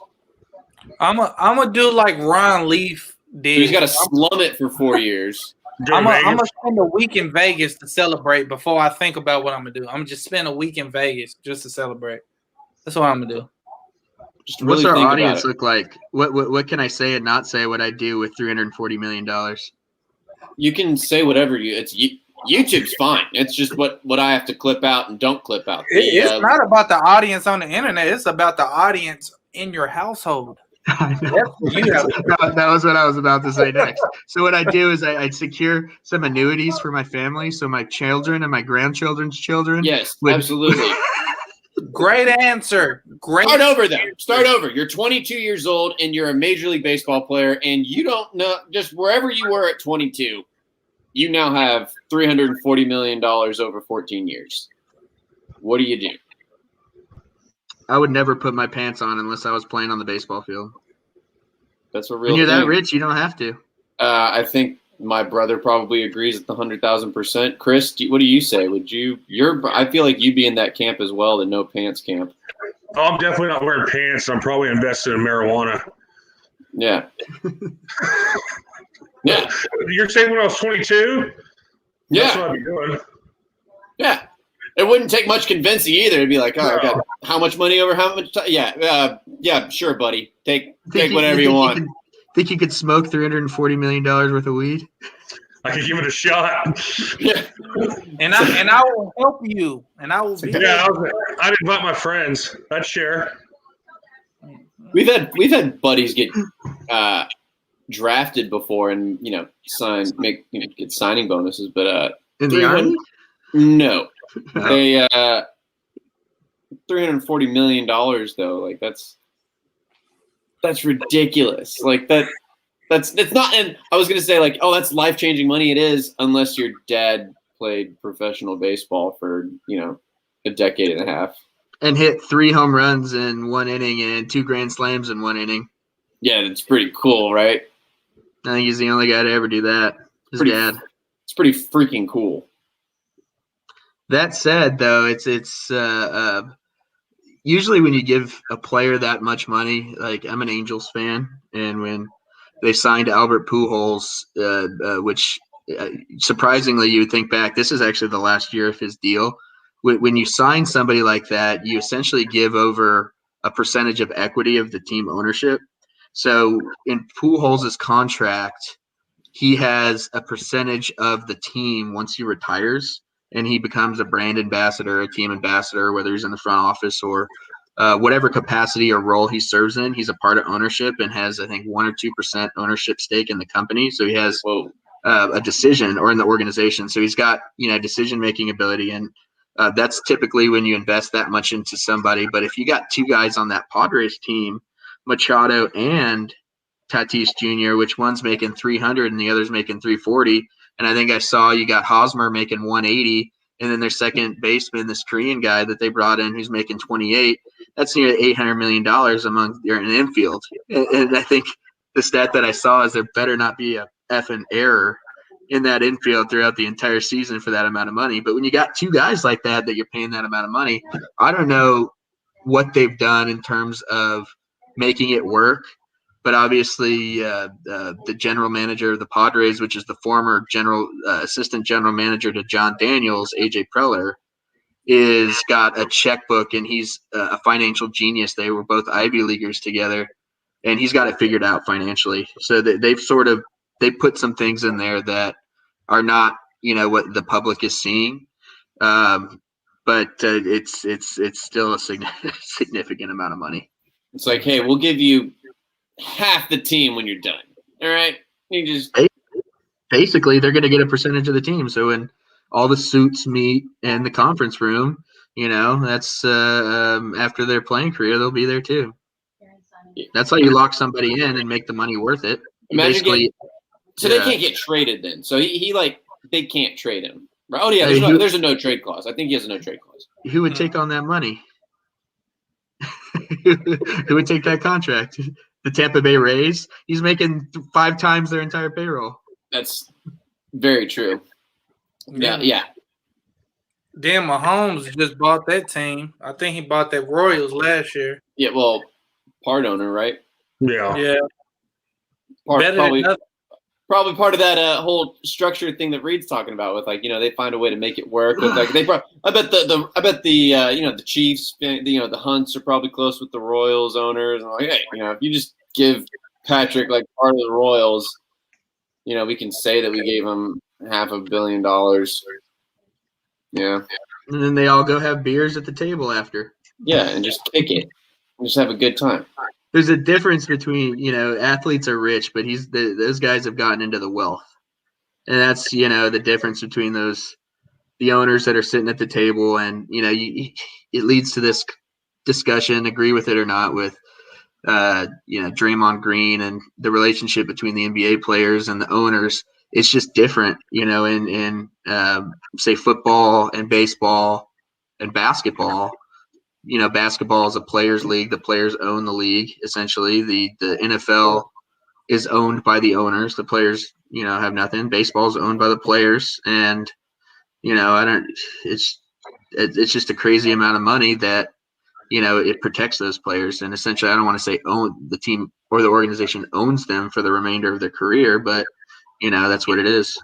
I'm gonna do like Ron Leaf did. So he's got to slum it for 4 years. I'm gonna spend a week in Vegas to celebrate before I think about what I'm gonna do. I'm gonna just spend a week in Vegas just to celebrate. That's what I'm gonna do. Just to really What's our think audience about it. look like? What can I say and not say what I do with $340 million? You can say whatever YouTube's fine. It's just what I have to clip out and don't clip out. It's not about the audience on the internet. It's about the audience in your household. I know. That was what I was about to say next. So what I do is I'd secure some annuities for my family, so my children and my grandchildren's children. Yes, absolutely. Great answer. Great. Start over then. Start over. You're 22 years old and you're a Major League Baseball player, and you don't know, just wherever you were at 22, you now have $340 million over 14 years. What do you do? I would never put my pants on unless I was playing on the baseball field. That's a real When you're thing. that rich, you don't have to. I think my brother probably agrees at the 100,000%. Chris, what do you say? I feel like you'd be in that camp as well, the no pants camp. Oh, I'm definitely not wearing pants. I'm probably invested in marijuana. Yeah. Yeah. You're saying when I was 22? Yeah. That's what I'd be doing. Yeah. It wouldn't take much convincing either. It'd be like, I got how much money over how much time? Yeah, sure, buddy. Take whatever you want. Think you could smoke $340 million worth of weed? I could give it a shot. Yeah. And I will help you. And I will be Yeah, I'd invite my friends. I'd share. We've had buddies get drafted before and get signing bonuses, but In the Army? No. They $340 million though, like that's ridiculous. Like it's not. And I was gonna say like, oh, that's life-changing money. It is, unless your dad played professional baseball for a decade and a half and hit 3 home runs in 1 inning and 2 grand slams in 1 inning. Yeah, it's pretty cool, right? I think he's the only guy to ever do that. His dad. It's pretty freaking cool. That said, though, it's usually when you give a player that much money, like I'm an Angels fan, and when they signed Albert Pujols, which surprisingly you would think back, this is actually the last year of his deal. When you sign somebody like that, you essentially give over a percentage of equity of the team ownership. So in Pujols' contract, he has a percentage of the team once he retires, and he becomes a brand ambassador, a team ambassador, whether he's in the front office or whatever capacity or role he serves in. He's a part of ownership and has, I think, 1 or 2% ownership stake in the company. So he has a decision, or in the organization. So he's got decision-making ability, and that's typically when you invest that much into somebody. But if you got 2 guys on that Padres team, Machado and Tatis Jr., which one's making 300 and the other's making 340. And I think I saw you got Hosmer making 180, and then their second baseman, this Korean guy that they brought in, who's making 28. That's nearly $800 million among their infield. And I think the stat that I saw is there better not be a effing error in that infield throughout the entire season for that amount of money. But when you got 2 guys like that you're paying that amount of money, I don't know what they've done in terms of making it work. But obviously, the general manager of the Padres, which is the former assistant general manager to John Daniels, AJ Preller, is got a checkbook, and he's a financial genius. They were both Ivy Leaguers together, and he's got it figured out financially. So they put some things in there that are not what the public is seeing, but it's still a significant amount of money. It's like, hey, we'll give you half the team when you're done. All right, you just basically they're going to get a percentage of the team. So when all the suits meet in the conference room, that's after their playing career, they'll be there too. That's how you lock somebody in and make the money worth it. They can't get traded then. So they can't trade him. Right? Oh yeah, there's a no trade clause. I think he has a no trade clause. Who would take on that money? Who would take that contract? The Tampa Bay Rays? He's making 5 times their entire payroll. That's very true. Yeah. Damn, Mahomes just bought that team. I think he bought that Royals last year. Yeah, well, part owner, right? Yeah. Yeah. Probably part of that whole structure thing that Reid's talking about with, like, they find a way to make it work with, like, I bet the Chiefs, the Hunts are probably close with the Royals owners, and like, hey, if you just give Patrick like part of the Royals, we can say that we gave him $500 million. Yeah. And then they all go have beers at the table after. Yeah, and just kick it. And just have a good time. There's a difference between, athletes are rich, but those guys have gotten into the wealth. And that's, the difference between the owners that are sitting at the table, and, it leads to this discussion, agree with it or not, with, Draymond Green and the relationship between the NBA players and the owners. It's just different, in say football and baseball and basketball. Basketball is a players' league. The players own the league, essentially. The NFL is owned by the owners. The players, have nothing. Baseball is owned by the players, and it's just a crazy amount of money that it protects those players. And essentially, I don't want to say own the team or the organization owns them for the remainder of their career, but that's what it is.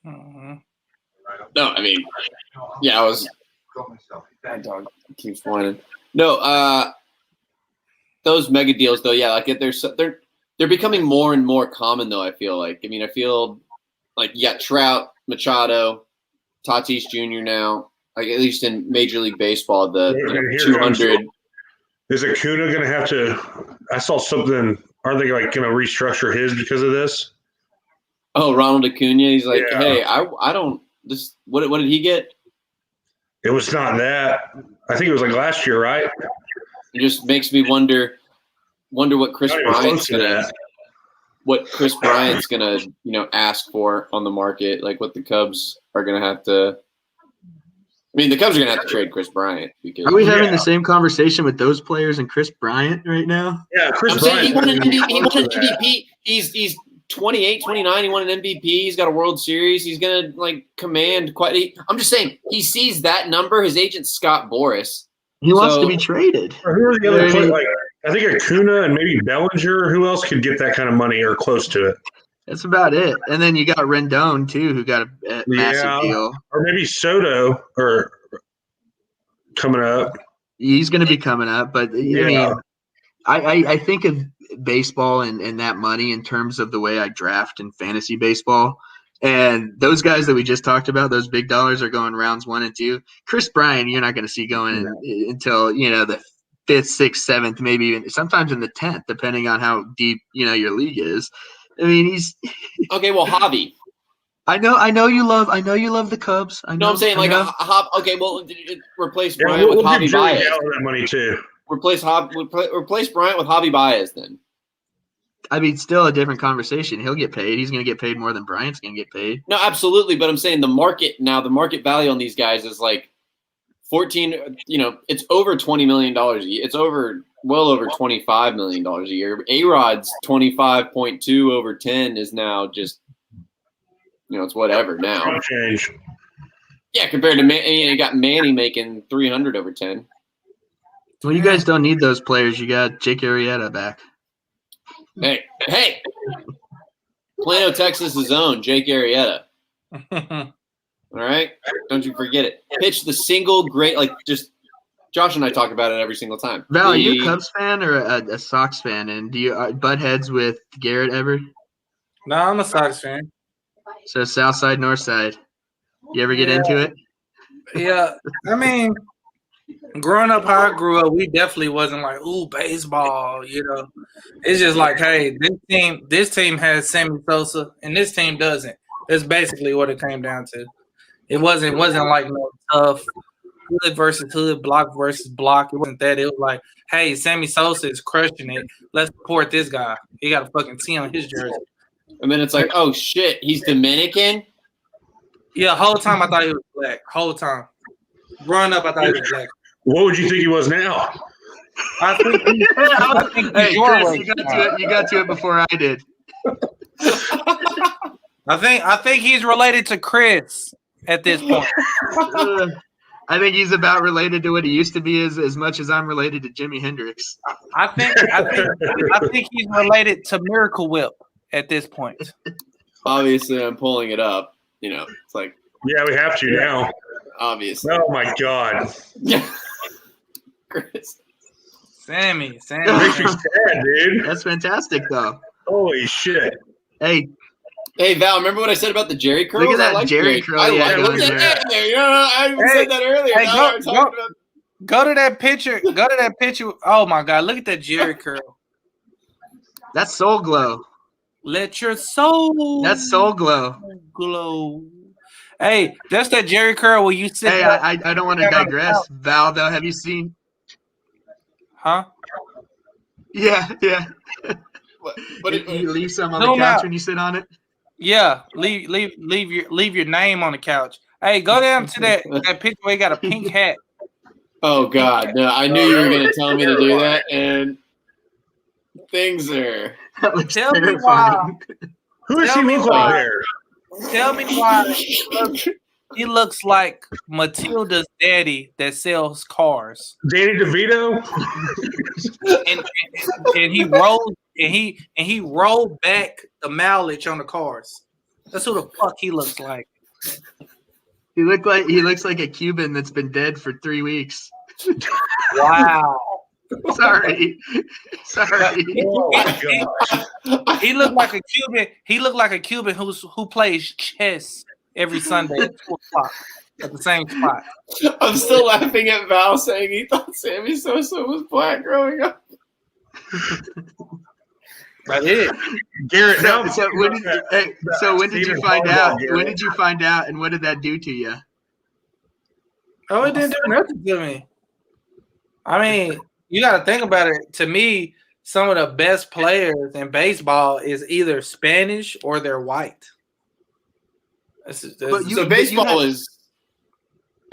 Mm-hmm. No, I mean, yeah, that dog keeps whining. No, those mega deals though, yeah, like they're becoming more and more common though. I feel like, I feel like you got Trout, Machado, Tatis Jr. now, like at least in Major League Baseball, the 200. Is Acuna going to have to? I saw something. Are they like going to restructure his because of this? Oh, Ronald Acuna. He's like, Yeah. Hey, I don't. This. What did he get? It was not that. I think it was like last year, right? It just makes me wonder what Chris Bryant's gonna ask for on the market, like what the Cubs are gonna have to. The Cubs are gonna have to trade Chris Bryant because. Are we having the same conversation with those players and Chris Bryant right now? Yeah, Chris I'm Bryant. saying he won an MVP. He's 28, 29. He won an MVP. He's got a World Series. He's gonna command quite. I'm just saying he sees that number. His agent Scott Boras. He wants to be traded. Who are the other players? I think Acuna and maybe Bellinger. Who else could get that kind of money or close to it? That's about it. And then you got Rendon too, who got a massive deal. Or maybe Soto or coming up. He's going to be coming up, but I think of baseball and that money in terms of the way I draft in fantasy baseball. And those guys that we just talked about, those big dollars are going rounds 1 and 2. Chris Bryant, you're not going to see going until the 5th, 6th, 7th, maybe even sometimes in the 10th, depending on how deep your league is. He's okay. Well, Javi. I know you love the Cubs. I'm saying okay. Well, replace Bryant with Javi Baez. That money too. Replace Bryant with Javi Baez then. Still a different conversation. He'll get paid. He's going to get paid more than Bryant's going to get paid. No, absolutely. But I'm saying the market value on these guys is like 14. It's over $20 million a year. It's well over $25 million a year. A-Rod's 25.2 over 10 is now just, it's whatever now. Change. Yeah, compared to you got Manny making 300 over 10. Well, you guys don't need those players. You got Jake Arrieta back. Hey, Plano, Texas' own Jake Arrieta. All right, don't you forget it. Pitch the single great, just Josh and I talk about it every single time. Val, are you a Cubs fan or a Sox fan? And do you butt heads with Garrett ever? No, I'm a Sox fan. So South Side, North Side. You ever get into it? Yeah, growing up how I grew up, we definitely wasn't like, ooh, baseball, It's just like, hey, this team has Sammy Sosa and this team doesn't. That's basically what it came down to. It wasn't like no tough hood versus hood, block versus block. It wasn't that. It was like, hey, Sammy Sosa is crushing it. Let's support this guy. He got a fucking T on his jersey. And then it's like, oh shit, he's Dominican? Yeah, whole time I thought he was black. Whole time. Growing up, I thought he was black. What would you think he was now? I think hey, Chris, you got to it before I did. I think he's related to Chris at this point. I think he's about related to what he used to be as much as I'm related to Jimi Hendrix. I think he's related to Miracle Whip at this point. Obviously, I'm pulling it up. It's like Yeah, we have to now. obviously. Oh my God. Yeah. Chris. Sammy. Makes me sad, dude. That's fantastic, though. Holy shit. Hey, Val, remember what I said about the Jerry curls? look at that I like Jerry curl. I Yeah, like going look at there. that there. I even said that earlier. Hey, Now we're talking about go to that picture. Oh my God, look at that Jerry curl. That's Soul Glow. Let your soul. That's Soul Glow. Glow. Hey, that's that Jerry curl where you sit. Hey, I don't want to digress. Val, though, have you seen? Huh? Yeah. but You leave some on Zoom the couch out. when you sit on it. Yeah, leave your name on the couch. Hey, go down to that picture where he got a pink hat. oh God, no! I knew you were going to tell me to do that, and things are. That looks Tell me terrifying. why. Who does Tell he me look why. like there? Tell me why he looks like Matilda's daddy that sells cars, Danny DeVito? and he rolled back the mileage on the cars. That's who the fuck he looks like. He looks like a Cuban that's been dead for 3 weeks. Wow. Sorry. Oh my God. He looked like a Cuban. He looked like a Cuban who plays chess every Sunday at 2:00 at the same spot. I'm still laughing at Val saying he thought Sammy Sosa was black growing up. That is. Garrett, now So when did you find out? When did you find out, and what did that do to you? Oh, it didn't do nothing to me. I mean, you got to think about it. To me, some of the best players in baseball is either Spanish or they're white. So baseball is.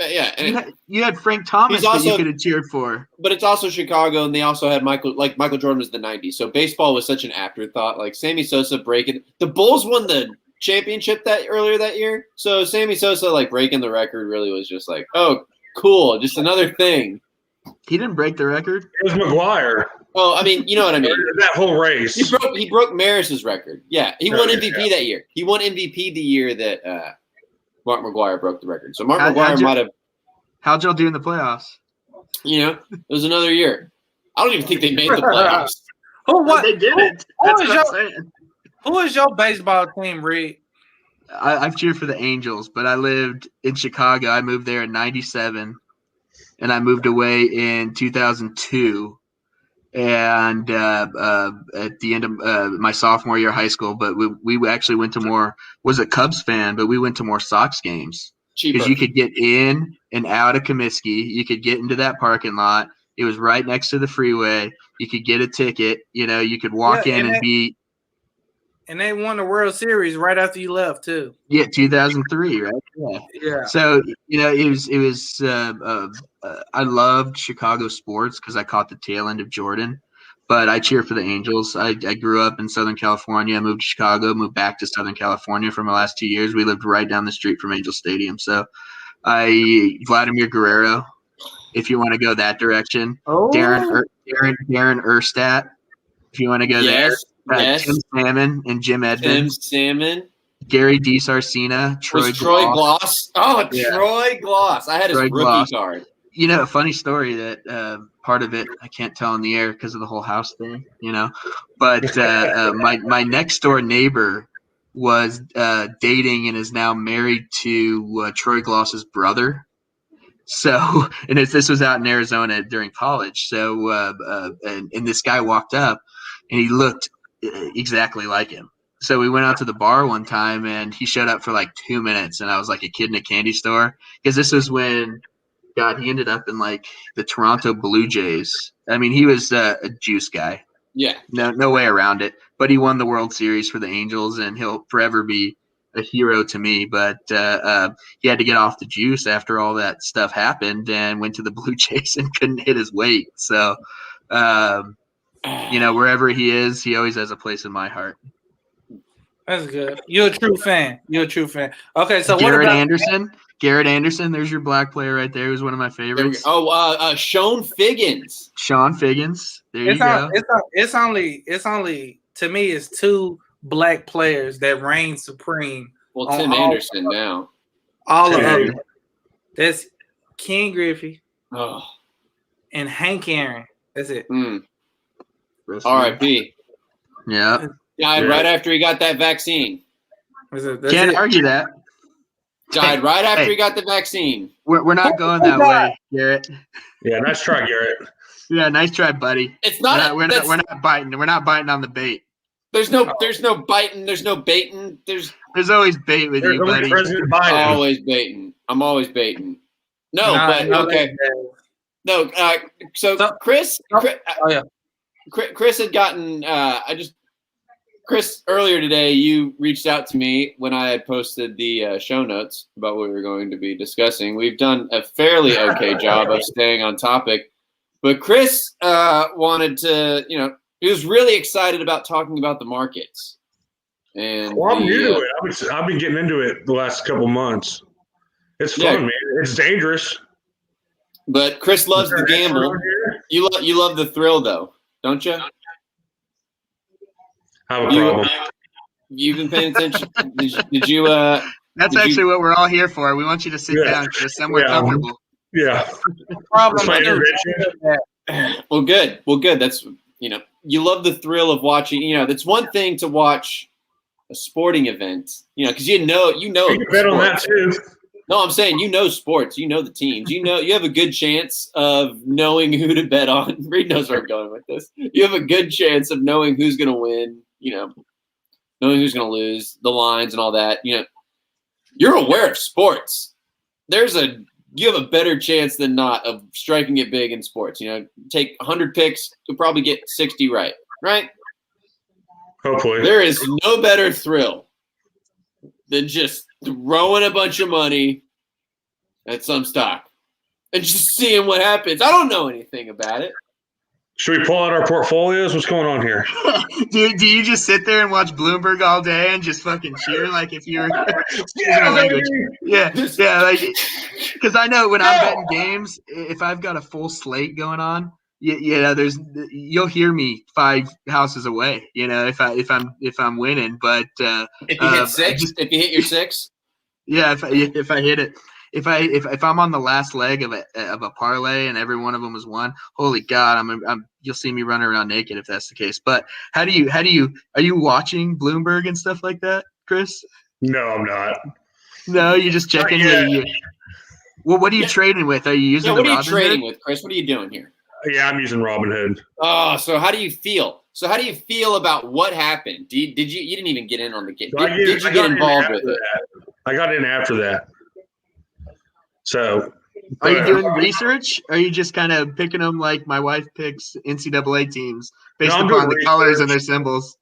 Yeah, and You had Frank Thomas that you could have cheered for. but it's also Chicago, and they also had Michael Jordan was the '90s. So baseball was such an afterthought. Like Sammy Sosa breaking the Bulls won the championship earlier that year. So Sammy Sosa breaking the record really was just like, oh, cool, just another thing. He didn't break the record. It was McGuire. Oh, I mean, you know what I mean. That whole race. He broke Maris's record. Yeah, he won MVP that year. He won MVP the year that Mark McGuire broke the record. So Mark McGuire might have. How'd y'all do in the playoffs? It was another year. I don't even think they made the playoffs. They didn't. That's what I'm saying. Who is your baseball team, Reid? I've cheered for the Angels, but I lived in Chicago. I moved there in '97, and I moved away in 2002. And at the end of my sophomore year of high school, but we actually went to more. Was a Cubs fan, but we went to more Sox games because you could get in and out of Comiskey. You could get into that parking lot. It was right next to the freeway. You could get a ticket. You could walk in and be. And they won the World Series right after you left too. Yeah, 2003, right? Yeah. So it was. I loved Chicago sports because I caught the tail end of Jordan, but I cheer for the Angels. I grew up in Southern California. I moved to Chicago, moved back to Southern California for my last 2 years. We lived right down the street from Angel Stadium. So Vladimir Guerrero, if you want to go that direction. Oh. Darren Erstad, if you want to go there. Yes. Tim Salmon and Jim Edmonds. Tim Salmon. Gary DiSarcina. Troy Gloss. Oh, yeah. Troy Gloss. I had his rookie card. A funny story that part of it I can't tell on the air because of the whole house thing, But my next door neighbor was dating and is now married to Troy Gloss's brother. So, and this was out in Arizona during college. So, and this guy walked up and he looked exactly like him. So we went out to the bar one time and he showed up for 2 minutes and I was like a kid in a candy store because this was when he ended up in the Toronto Blue Jays. I mean, he was a juice guy. Yeah. No way around it. But he won the World Series for the Angels and he'll forever be a hero to me. But he had to get off the juice after all that stuff happened and went to the Blue Jays and couldn't hit his weight. So, wherever he is, he always has a place in my heart. That's good. You're a true fan. Okay, so Garrett what about Anderson? Garrett Anderson, there's your black player right there. Who's one of my favorites. Sean Figgins. Sean Figgins. There you go. It's only to me it's two black players that reign supreme. Well, Tim Anderson now. All of them. That's Ken Griffey and Hank Aaron. That's it. R.I.P. Yeah. Died right after he got that vaccine. Can't argue that. Died right after he got the vaccine. We're not going that way, Garrett. Yeah, nice try, Garrett. Yeah, nice try, buddy. It's not. We're not biting. We're not biting on the bait. There's no biting. There's no baiting. There's always bait with you, buddy. President Biden. Always baiting. I'm always baiting. Okay. No. So Chris. Chris had gotten. Chris, earlier today, you reached out to me when I had posted the show notes about what we were going to be discussing. We've done a fairly okay job of staying on topic, but Chris wanted to, he was really excited about talking about the markets. And I'm new to it. I've been getting into it the last couple months. It's fun, man. It's dangerous. But Chris loves the gamble. You love the thrill, though, don't you? I have a problem. You've been paying attention. Did you? That's actually what we're all here for. We want you to sit down, Chris, somewhere comfortable. Yeah. Well, good. That's you love the thrill of watching. That's one thing to watch a sporting event. Because you can bet on that too. No, I'm saying sports. The teams. You have a good chance of knowing who to bet on. Reid knows where I'm going with this. You have a good chance of knowing who's going to win. Knowing who's going to lose, the lines and all that. You're aware of sports. You have a better chance than not of striking it big in sports. Take 100 picks, you'll probably get 60 right. Right? Hopefully. There is no better thrill than just throwing a bunch of money at some stock and just seeing what happens. I don't know anything about it. Should we pull out our portfolios? What's going on here? Do you just sit there and watch Bloomberg all day and just fucking cheer like if you were language? Yeah, like because I know when I'm betting games, if I've got a full slate going on, you'll hear me 5 houses away. If I'm winning, but if you hit 6, if you hit your 6, yeah, if I hit it. If I'm on the last leg of a parlay and every one of them is one, holy God, you'll see me running around naked if that's the case. But are you watching Bloomberg and stuff like that, Chris? No, I'm not. No, you just checking. Well, what are you trading with? Are you using? What are you trading with, Chris? What are you doing here? Yeah, I'm using Robinhood. Oh, so how do you feel? How do you feel about what happened? You didn't even get in on the game? Did you get involved with it? I got in after that. So, are you doing research? Or are you just kind of picking them like my wife picks NCAA teams based upon the colors and their symbols?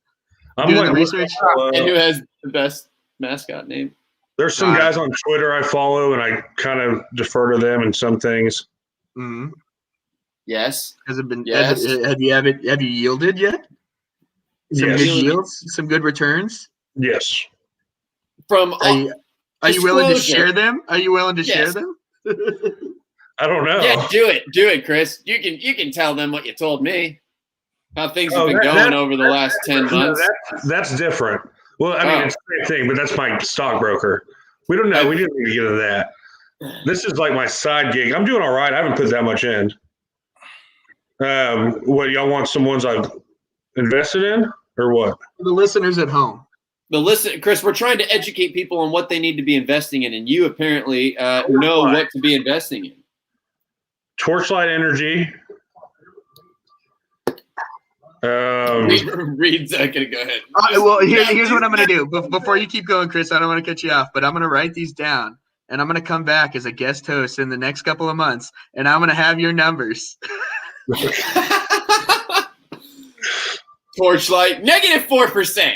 I'm doing the research. And who has the best mascot name? There's some guys on Twitter I follow, and I kind of defer to them in some things. Mm-hmm. Yes. Has it been? Yes. Have you yielded yet? Some good yields, some good returns. Yes. Are you willing to share them? Are you willing to share them? I don't know. Yeah, do it, Chris. You can tell them what you told me. How things have been going over the last 10 months. That's different. Well, I mean, it's the same thing, but that's my stockbroker. We don't know. We didn't even get into that. This is like my side gig. I'm doing all right. I haven't put that much in. What, y'all want some ones I've invested in or what? The listeners at home. Chris, we're trying to educate people on what they need to be investing in, and you apparently know what to be investing in. Torchlight Energy. Reid's going to go ahead. Well, here's what I'm going to do. Before you keep going, Chris, I don't want to cut you off, but I'm going to write these down, and I'm going to come back as a guest host in the next couple of months, and I'm going to have your numbers. Torchlight, -4%.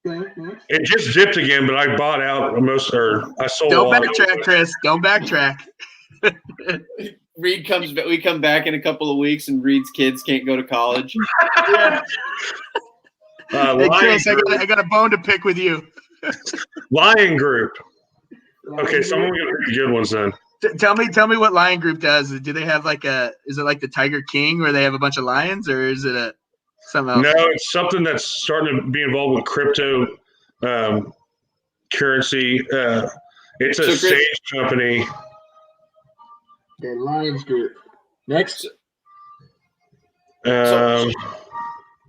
It just dipped again, but I bought out I sold. Don't backtrack, Chris. Don't backtrack. Reid comes back. We come back in a couple of weeks, and Reid's kids can't go to college. Yeah. Hey, Chris, I got a bone to pick with you. Lion Group. Okay, so I'm gonna get the good ones then. Tell me what Lion Group does. Do they have is it like the Tiger King where they have a bunch of lions, or is it something else? No, it's something that's starting to be involved with crypto currency. It's a sage company. Okay, Lions Group. Next.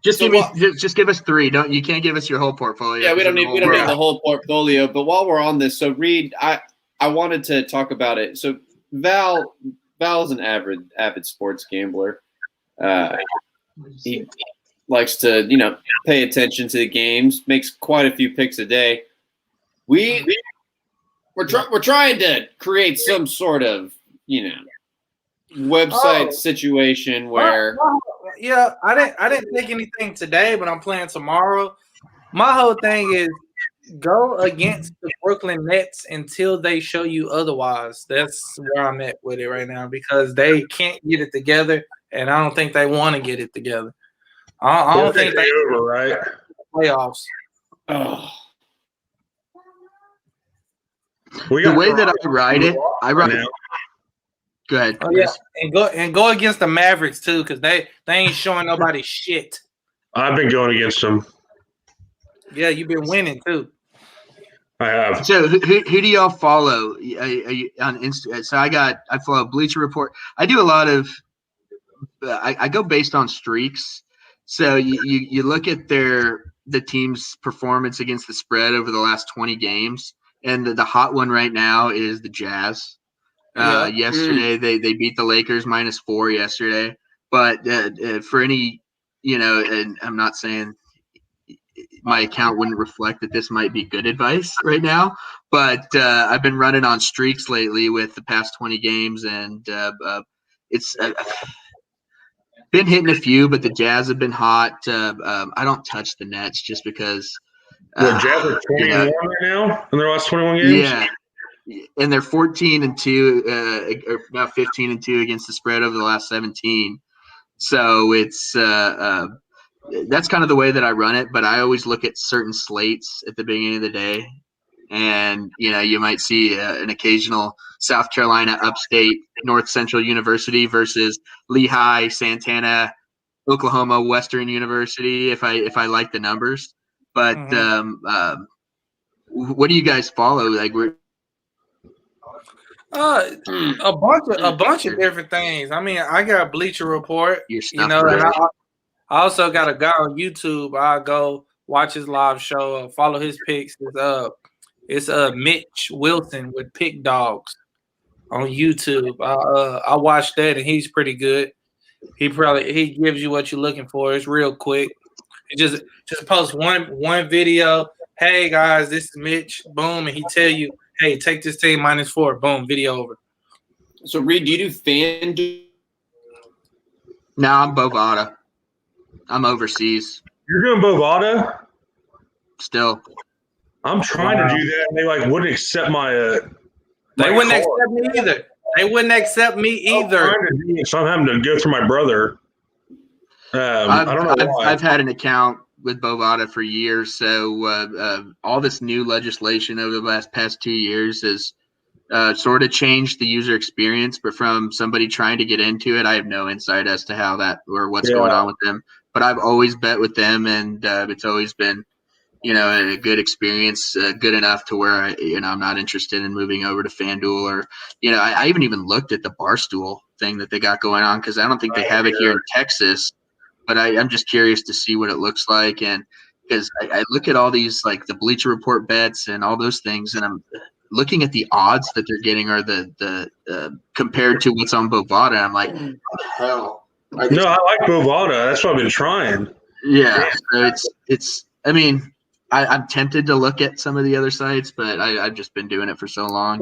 Just give us 3. You can't give us your whole portfolio. Yeah, we don't need the whole portfolio. But while we're on this, so Reid, I wanted to talk about it. So Val's an avid sports gambler. He likes to pay attention to the games. Makes quite a few picks a day. We're trying to create some sort of website situation where. Yeah, I didn't think anything today, but I'm playing tomorrow. My whole thing is go against the Brooklyn Nets until they show you otherwise. That's where I'm at with it right now because they can't get it together, and I don't think they want to get it together. I don't think they over right playoffs. Oh. The way that I ride it. Go ahead. Oh, yeah, and go against the Mavericks too, because they ain't showing nobody shit. I've been going against them. Yeah, you've been winning too. I have. So who do y'all follow on Insta? So I follow Bleacher Report. I do a lot of. I go based on streaks. So you look at the team's performance against the spread over the last 20 games, and the hot one right now is the Jazz. Yesterday they beat the Lakers -4 yesterday, but for any and I'm not saying my account wouldn't reflect that this might be good advice right now, but I've been running on streaks lately with the past 20 games, and it's been hitting a few, but the Jazz have been hot. I don't touch the Nets just because. Jazz are 21 right now in their last 21 games. Yeah. And they're 14-2, or now 15-2 against the spread over the last 17. So it's that's kind of the way that I run it. But I always look at certain slates at the beginning of the day, and you might see an occasional South Carolina Upstate North Central University versus Lehigh, Santana, Oklahoma Western University. If I like the numbers, but what do you guys follow? Like a bunch of different things. I mean, I got Bleacher Report, and I also got a guy on YouTube. I go watch his live show, follow his picks. It's Mitch Wilson with Pick Dogs on YouTube. I watched that, and he's pretty good. He gives you what you're looking for. It's real quick. He just posts one video. Hey guys, this is Mitch. Boom, and he tell you, hey, take this team -4. Boom, video over. So, Reid, do you do FanDuel? No, I'm Bovada. I'm overseas. You're doing Bovada? Still. I'm trying to do that, and they wouldn't accept my. They wouldn't accept me either. They wouldn't accept me either. So I'm having to go through my brother. I don't know why. I've had an account with Bovada for years, so all this new legislation over the past 2 years has sort of changed the user experience. But from somebody trying to get into it, I have no insight as to how that or what's going on with them. But I've always bet with them, and it's always been, a good experience, good enough to where I'm not interested in moving over to FanDuel or, I even looked at the Barstool thing that they got going on because I don't think they have it here in Texas. But I'm just curious to see what it looks like, and because I look at all these like the Bleacher Report bets and all those things, and I'm looking at the odds that they're getting are the compared to what's on Bovada. I'm like, what the hell? No, I like Bovada. That's what I've been trying. Yeah, so it's. I mean, I'm tempted to look at some of the other sites, but I've just been doing it for so long.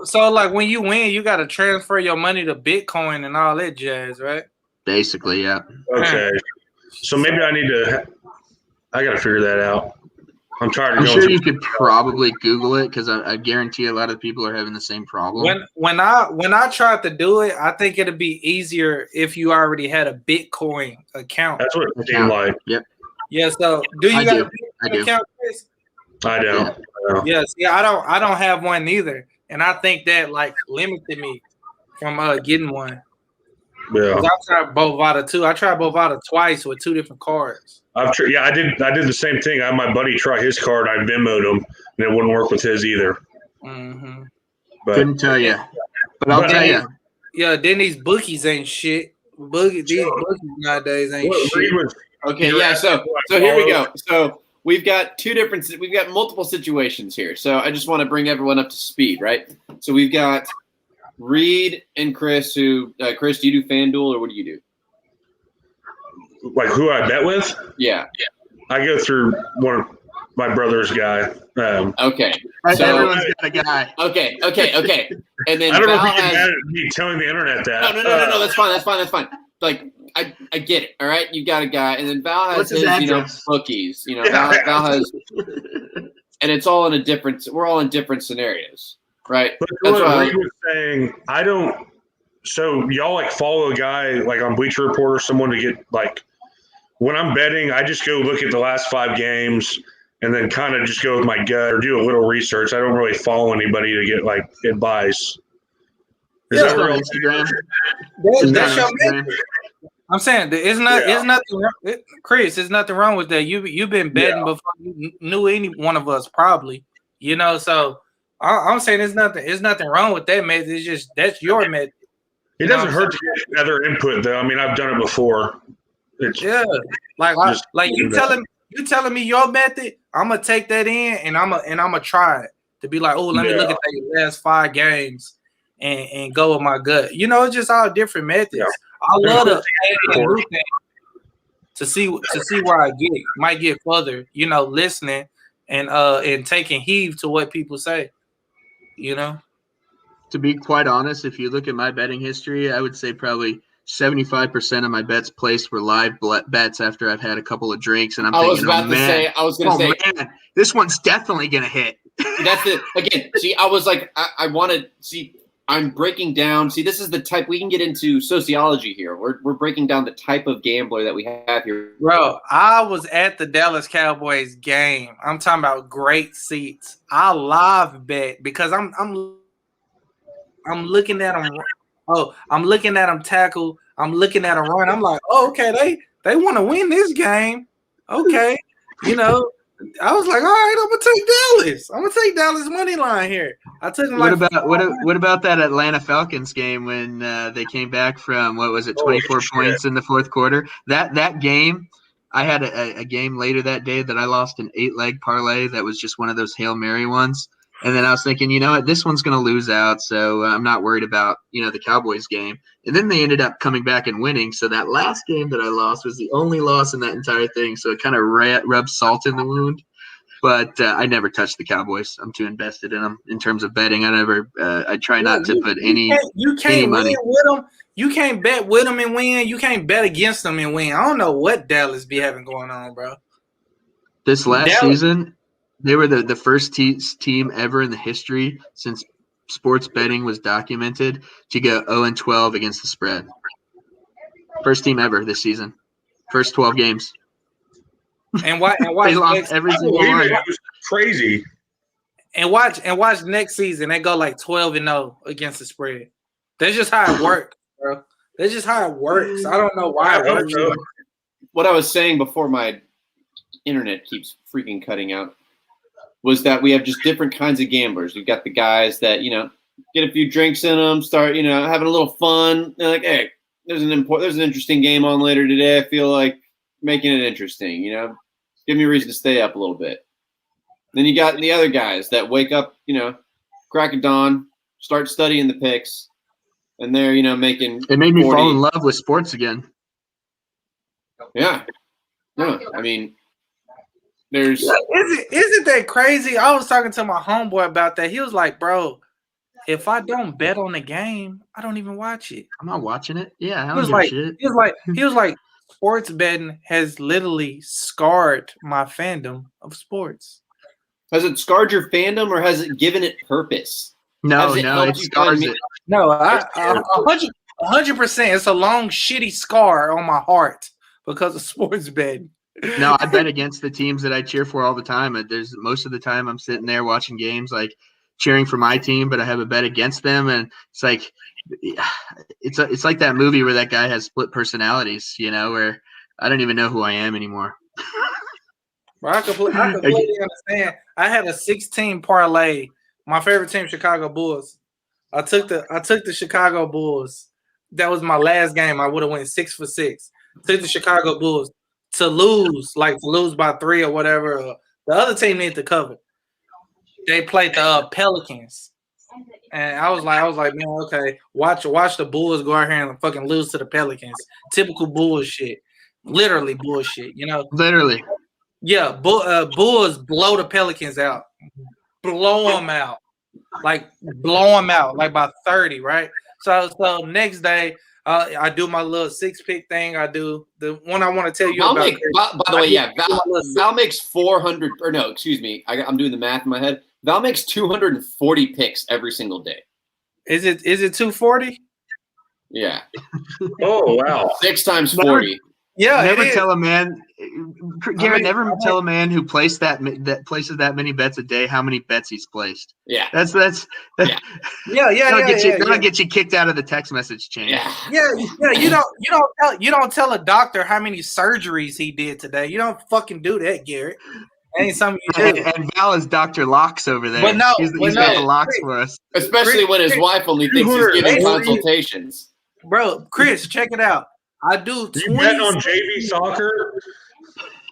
So like when you win, you got to transfer your money to Bitcoin and all that jazz, right? Basically, yeah. Okay. So maybe I got to figure that out. I'm tired of I'm going sure you could probably Google it because I guarantee a lot of people are having the same problem. When I tried to do it, I think it'd be easier if you already had a Bitcoin account. That's what it seemed like. Yep. Yeah. So do you I got do. a I do. account, Chris? I don't. Yes. Yeah. I don't have one either, and I think that like limited me from getting one. Yeah. 'Cause I tried Bovada too. I tried Bovada twice with 2 different cards. I did the same thing. I had my buddy try his card. I Venmo'd him, and it wouldn't work with his either. Mm-hmm. But Couldn't tell you, but I'll tell you. Yeah, then these bookies ain't shit. These bookies nowadays ain't shit. Okay, yeah. So here we go. So we've got multiple situations here. So I just want to bring everyone up to speed, right? So we've got Reid and Chris. Chris, do you do FanDuel or what do you do? Like who I bet with? Yeah. I go through one of my brother's guy. Okay. So everyone's got a guy. Okay. And then I don't know Val if you has, get mad at me telling the internet that. No. That's fine. Like I get it. All right, you got a guy, and then Val has What's his his address? bookies. Val has, and it's all in a different. We're all in different scenarios, right? But That's what why Reid was saying, I don't. So y'all like follow a guy like on Bleacher Report or someone to get like. When I'm betting, I just go look at the last 5 games and then kind of just go with my gut or do a little research. I don't really follow anybody to get like advice. Is Just that on real? Instagram. That's your Instagram. I'm saying it's nothing, Chris. There's nothing wrong with that. You've been betting before you knew any one of us, probably. So I'm saying there's nothing wrong with that method. It's just that's your method. It doesn't hurt to get other input though. I mean, I've done it before. You telling me your method. I'm gonna take that in and I'm gonna try it to be like, oh, let me look at the last 5 games and go with my gut. It's just all different methods. Yeah. I love to see where I might get further, listening and taking heed to what people say, To be quite honest, if you look at my betting history, I would say probably 75% of my bets placed were live bets after I've had a couple of drinks, and I was going to say, this one's definitely going to hit. That's it. Again, see, I was like, I want to see. I'm breaking down. See, this is the type we can get into sociology here. We're breaking down the type of gambler that we have here. Bro, I was at the Dallas Cowboys game. I'm talking about great seats. I live bet because I'm looking at them. Oh, I'm looking at them tackle. I'm looking at them run. I'm like, oh, okay, they want to win this game. Okay, I was like, all right, I'm gonna take Dallas. I'm gonna take Dallas money line here. I took them. What about that Atlanta Falcons game when they came back from 24 points in the fourth quarter? That game, I had a game later that day that I lost an 8-leg parlay that was just one of those Hail Mary ones. And then I was thinking, this one's going to lose out, so I'm not worried about, the Cowboys game. And then they ended up coming back and winning. So that last game that I lost was the only loss in that entire thing. So it kind of rubbed salt in the wound. But I never touched the Cowboys. I'm too invested in them in terms of betting. I try not to put any money. Win with them. You can't bet with them and win. You can't bet against them and win. I don't know what Dallas be having going on, bro. This last season, they were the first team ever in the history since sports betting was documented to go 0-12 against the spread. First team ever this season. First 12 games. And watch they lost every single one. It was crazy. And watch next season. They go like 12-0 against the spread. That's just how it works, bro. That's just how it works. I don't know why it works. What I was saying before my internet keeps freaking cutting out was that we have just different kinds of gamblers. We've got the guys that, get a few drinks in them, start, having a little fun. They're like, hey, there's an interesting game on later today. I feel like making it interesting, give me a reason to stay up a little bit. Then you got the other guys that wake up, crack of dawn, start studying the picks, and they're, making. It made me fall in love with sports again. Yeah. No, I mean, there's. Isn't that crazy? I was talking to my homeboy about that. He was like, bro, if I don't bet on the game, I don't even watch it. I'm not watching it. Yeah, he was like, sports betting has literally scarred my fandom of sports. Has it scarred your fandom or has it given it purpose? No, it scars it. No, 100%. It's a long, shitty scar on my heart because of sports betting. No, I bet against the teams that I cheer for all the time. There's most of the time I'm sitting there watching games, like cheering for my team, but I have a bet against them, and it's like it's like that movie where that guy has split personalities, where I don't even know who I am anymore. Bro, I completely understand. I had a 16 parlay. My favorite team, Chicago Bulls. I took the Chicago Bulls. That was my last game. I would have went 6 for 6. Took the Chicago Bulls to lose by 3 or whatever. The other team needed to cover. They played the Pelicans, and I was like, man, okay, watch the Bulls go out here and fucking lose to the Pelicans. Typical bullshit, literally bullshit. Literally. Yeah, Bulls blow the Pelicans out, blow them out like by 30, right? So next day, I do my little 6-pick thing. I do the one I want to tell you about. By the way, Val makes 400. Or no, excuse me. I'm doing the math in my head. Val makes 240 picks every single day. Is it 240? Yeah. Oh wow. 6 times 40. Yeah. Never tell a man, Garrett. Never tell a man who places that many bets a day how many bets he's placed. Yeah. That's Yeah. That'll get you kicked out of the text message chain. Yeah. You don't tell a doctor how many surgeries he did today. You don't fucking do that, Garrett. Ain't something you do. And Val is Dr. Locks over there. But no, he's got the locks for us. Especially when his wife only thinks he's giving consultations. Bro, Chris, check it out. I do 20. You bet on JV soccer?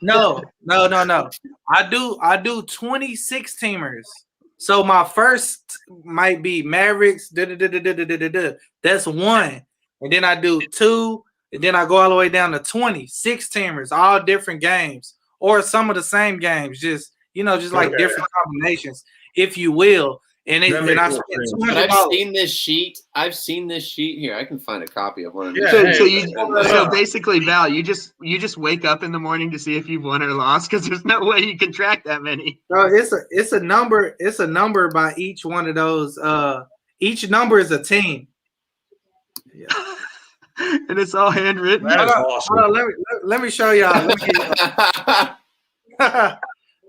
No. I do 26 teamers. So my first might be Mavericks. That's 1. And then I do 2. And then I go all the way down to 26 teamers, all different games. Or some of the same games, just like different combinations, if you will. And I spent $200. But I've seen this sheet here. I can find a copy of one of these. So basically, Val, you just wake up in the morning to see if you've won or lost, because there's no way you can track that many. It's a number. It's a number by each one of those. Each number is a team. Yeah. And it's all handwritten. That is awesome. Hold on, let me show y'all.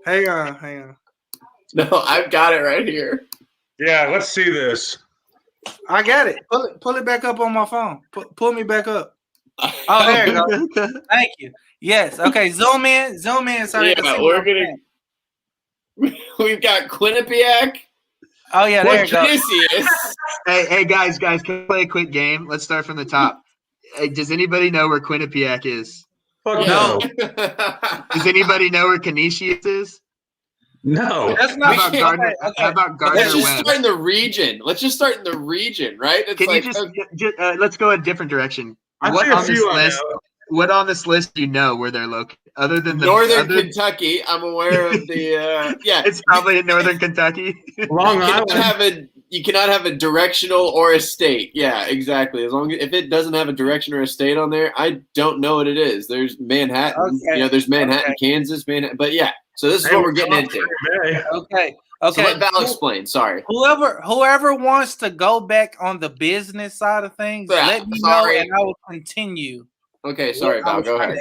Hang on. No, I've got it right here. Yeah, let's see this. I got it. Pull it back up on my phone. Pull me back up. Oh, there you go. Thank you. Yes. Okay. Zoom in. Sorry. Yeah, we've got Quinnipiac. Oh yeah, there you go. Hey guys, can we play a quick game? Let's start from the top. Hey, does anybody know where Quinnipiac is? Fuck no. Does anybody know where Canisius is? No. That's not How about Gardner Let's just Webb? start in the region. Right? It's let's go a different direction. What on this list do you know where they're located? Other than Northern Kentucky, I'm aware of the It's probably in Northern Kentucky. Long Island. You cannot have a directional or a state. Yeah, exactly. As long as if it doesn't have a direction or a state on there, I don't know what it is. There's Manhattan. Okay. There's Manhattan, Kansas, Manhattan. But yeah, so this is what we're getting into. Okay. So let Val explain. Sorry. Whoever wants to go back on the business side of things, let me know and I will continue. Okay, sorry, Val. Go ahead.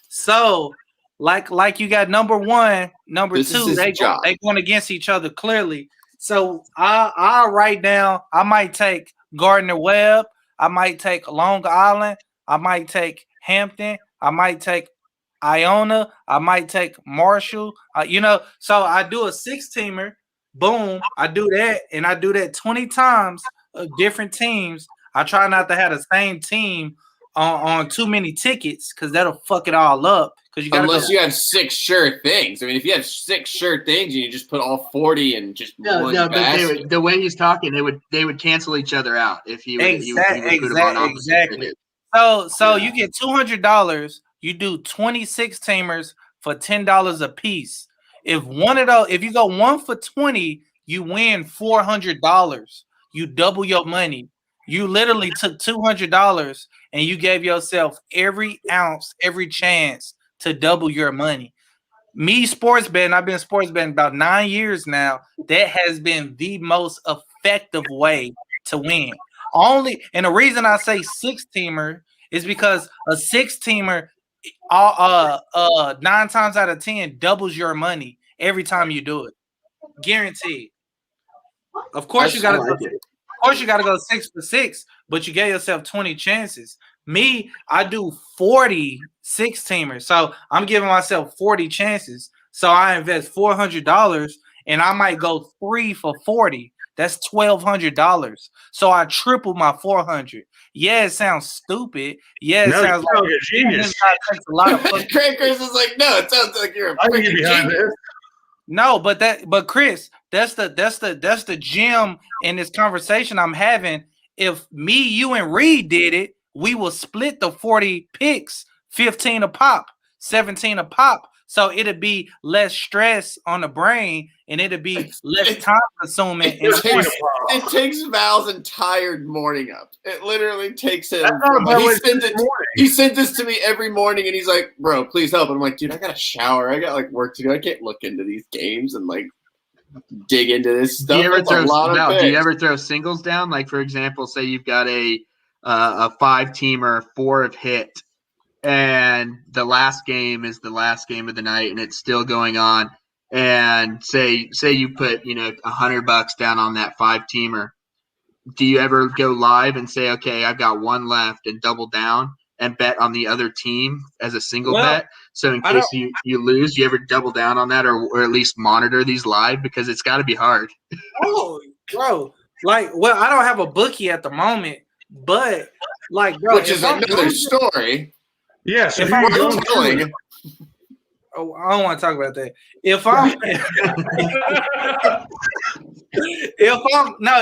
So, like you got number 1, number 2, they going against each other clearly. So I'll write down. I might take Gardner Webb. I might take Long Island. I might take Hampton. I might take Iona. I might take Marshall. So I do a 6-teamer. Boom. I do that, and I do that 20 times of different teams. I try not to have the same team on too many tickets, because that'll fuck it all up. Unless you have 6 sure things. I mean, if you have 6 sure things and you just put all 40 and just one basket. The way he's talking, they would cancel each other out if you exactly. So you get $200. You do 26 teamers for $10 a piece. If you go 1 for 20, you win $400. You double your money. You literally took $200 and you gave yourself every ounce, every chance to double your money. Me sports betting, I've been sports betting about 9 years now. That has been the most effective way to win. And the reason I say 6-teamer is because a 6-teamer 9 times out of 10 doubles your money every time you do it, guaranteed. Of course, you gotta go 6 for 6, but you gave yourself 20 chances. Me, I do 40 6-teamers, so I'm giving myself 40 chances. So I invest $400, and I might go 3 for 40. That's $1,200. So I triple my 400. Yeah, it sounds stupid. Yeah, it sounds like a genius. Takes a lot of fun. Chris is like, no, it sounds like you're a freaking genius. No, but Chris, that's the gem in this conversation I'm having. If me, you, and Reid did it, we will split the 40 picks, 15 a pop, 17 a pop. So it'd be less stress on the brain, and it'd be less time consuming. It takes Val's entire morning up. It literally takes him. He sent this to me every morning, and he's like, "Bro, please help." And I'm like, "Dude, I got to shower. I got like work to do. I can't look into these games and like dig into this stuff." Do you ever throw singles down? Like, for example, say you've got a 5-teamer, 4 have hit, and the last game is the last game of the night, and it's still going on. And say you put $100 down on that 5-teamer. Do you ever go live and say, okay, I've got 1 left, and double down and bet on the other team as a single bet? So in case you lose, you ever double down on that, or at least monitor these live, because it's got to be hard. Oh, bro, I don't have a bookie at the moment, but like, bro, which is another story. Yeah, so if I'm losing, oh, I don't want to talk about that.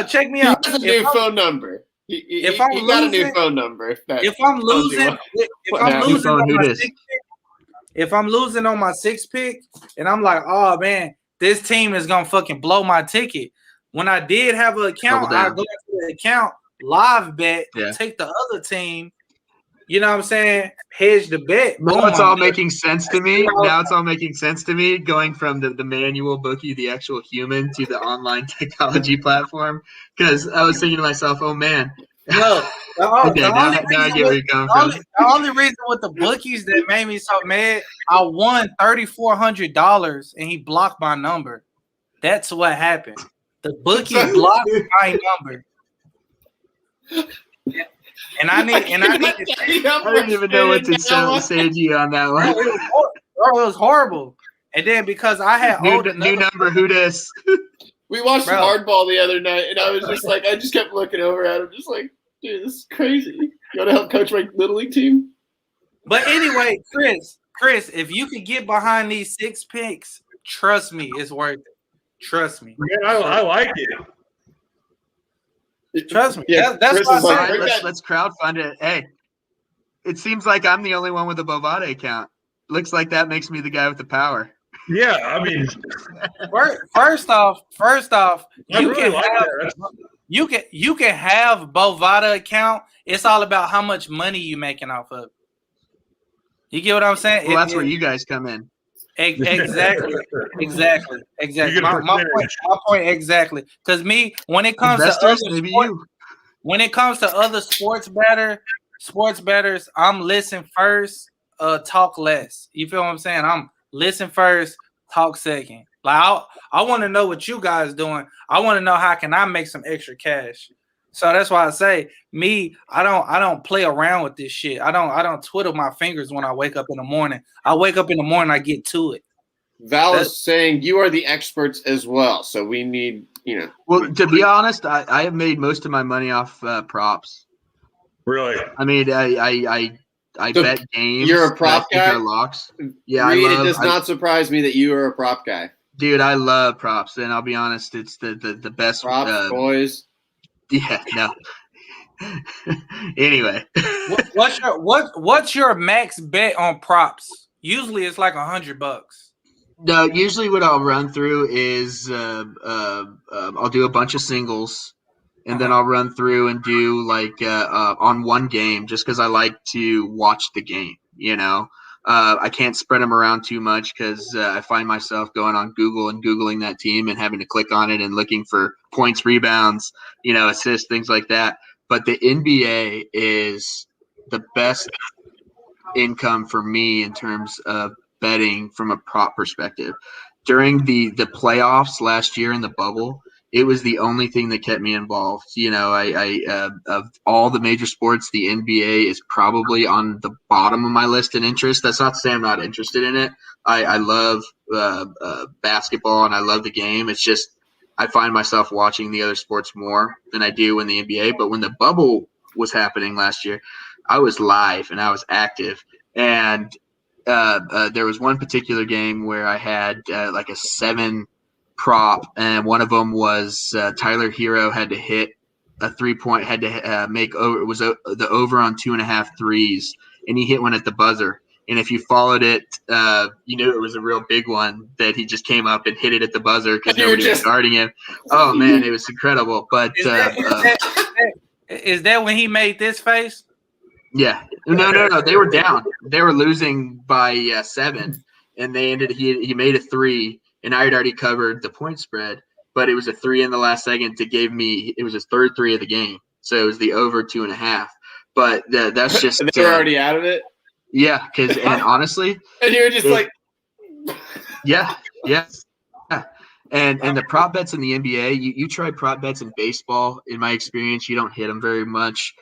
Check me out. He has a new phone number. He got a new phone number. If I'm losing on my 6 pick, and I'm like, oh man, this team is gonna fucking blow my ticket. When I did have an account, I go into the account, live bet, take the other team. You know what I'm saying? Hedge the bet. Now it's all making sense to me. Going from the manual bookie, the actual human, to the online technology platform. Because I was thinking to myself, oh man. No. Now I get where you're going from. The only reason with the bookies that made me so mad, I won $3,400 and he blocked my number. That's what happened. The bookie blocked my number. And I didn't even know what to say to you on that one. It was horrible. And then because I had new number, who dis? We watched Hardball the other night, and I was just like, I just kept looking over at him, just like, dude, this is crazy. You want to help coach my little league team? But anyway, Chris, if you could get behind these 6 picks, trust me, it's worth it. Trust me. Yeah, I like it. Trust me. Yeah, that's what I'm saying. Let's crowdfund it. Hey, it seems like I'm the only one with a Bovada account. Looks like that makes me the guy with the power. Yeah, I mean, first off, you can have Bovada account. It's all about how much money you making off of. You get what I'm saying? Well, that's where you guys come in. Exactly. My point exactly. Because when it comes to other sports bettors, I'm listen first, talk less. You feel what I'm saying? I'm listen first, talk second. Like I want to know what you guys doing. I want to know how can I make some extra cash. So that's why I say I don't play around with this shit. I don't twiddle my fingers when I wake up in the morning. I wake up in the morning, I get to it. Val is saying you are the experts as well, so we need, Well, to be honest, I have made most of my money off props. Really? I mean, I bet games. You're a prop guy? Locks. Yeah, Reid, it does not surprise me that you are a prop guy. Dude, I love props, and I'll be honest, it's the best. Props, boys. Yeah, no. Anyway, what's your max bet on props? Usually it's like $100. No, usually what I'll run through is I'll do a bunch of singles, and then I'll run through and do like on one game, just because I like to watch the game. I can't spread them around too much because I find myself going on Google and Googling that team and having to click on it and looking for points, rebounds, assists, things like that. But the NBA is the best. income for me in terms of betting from a prop perspective. During the playoffs last year in the bubble, it was the only thing that kept me involved. You know, I of all the major sports, the NBA is probably on the bottom of my list in interest. That's not to say I'm not interested in it. I love basketball and I love the game. It's just I find myself watching the other sports more than I do in the NBA. But when the bubble was happening last year, I was live and I was active. And there was one particular game where I had like a 7 prop, and one of them was Tyler Hero had to hit a 3-point, had to make over. It was the over on 2.5 threes, and he hit one at the buzzer. And if you followed it, you knew it was a real big one that he just came up and hit it at the buzzer because nobody was guarding him. Oh man, it was incredible. But is that when he made this face? Yeah, no. They were down. They were losing by 7, and they ended. He made a 3, and I had already covered the point spread, but it was a 3 in the last second to give me. It was his 3rd 3 of the game, so it was the over 2.5. But that's just they were already out of it. Yeah, because and honestly, and you were just like, yeah. And the prop bets in the NBA, you try prop bets in baseball. In my experience, you don't hit them very much.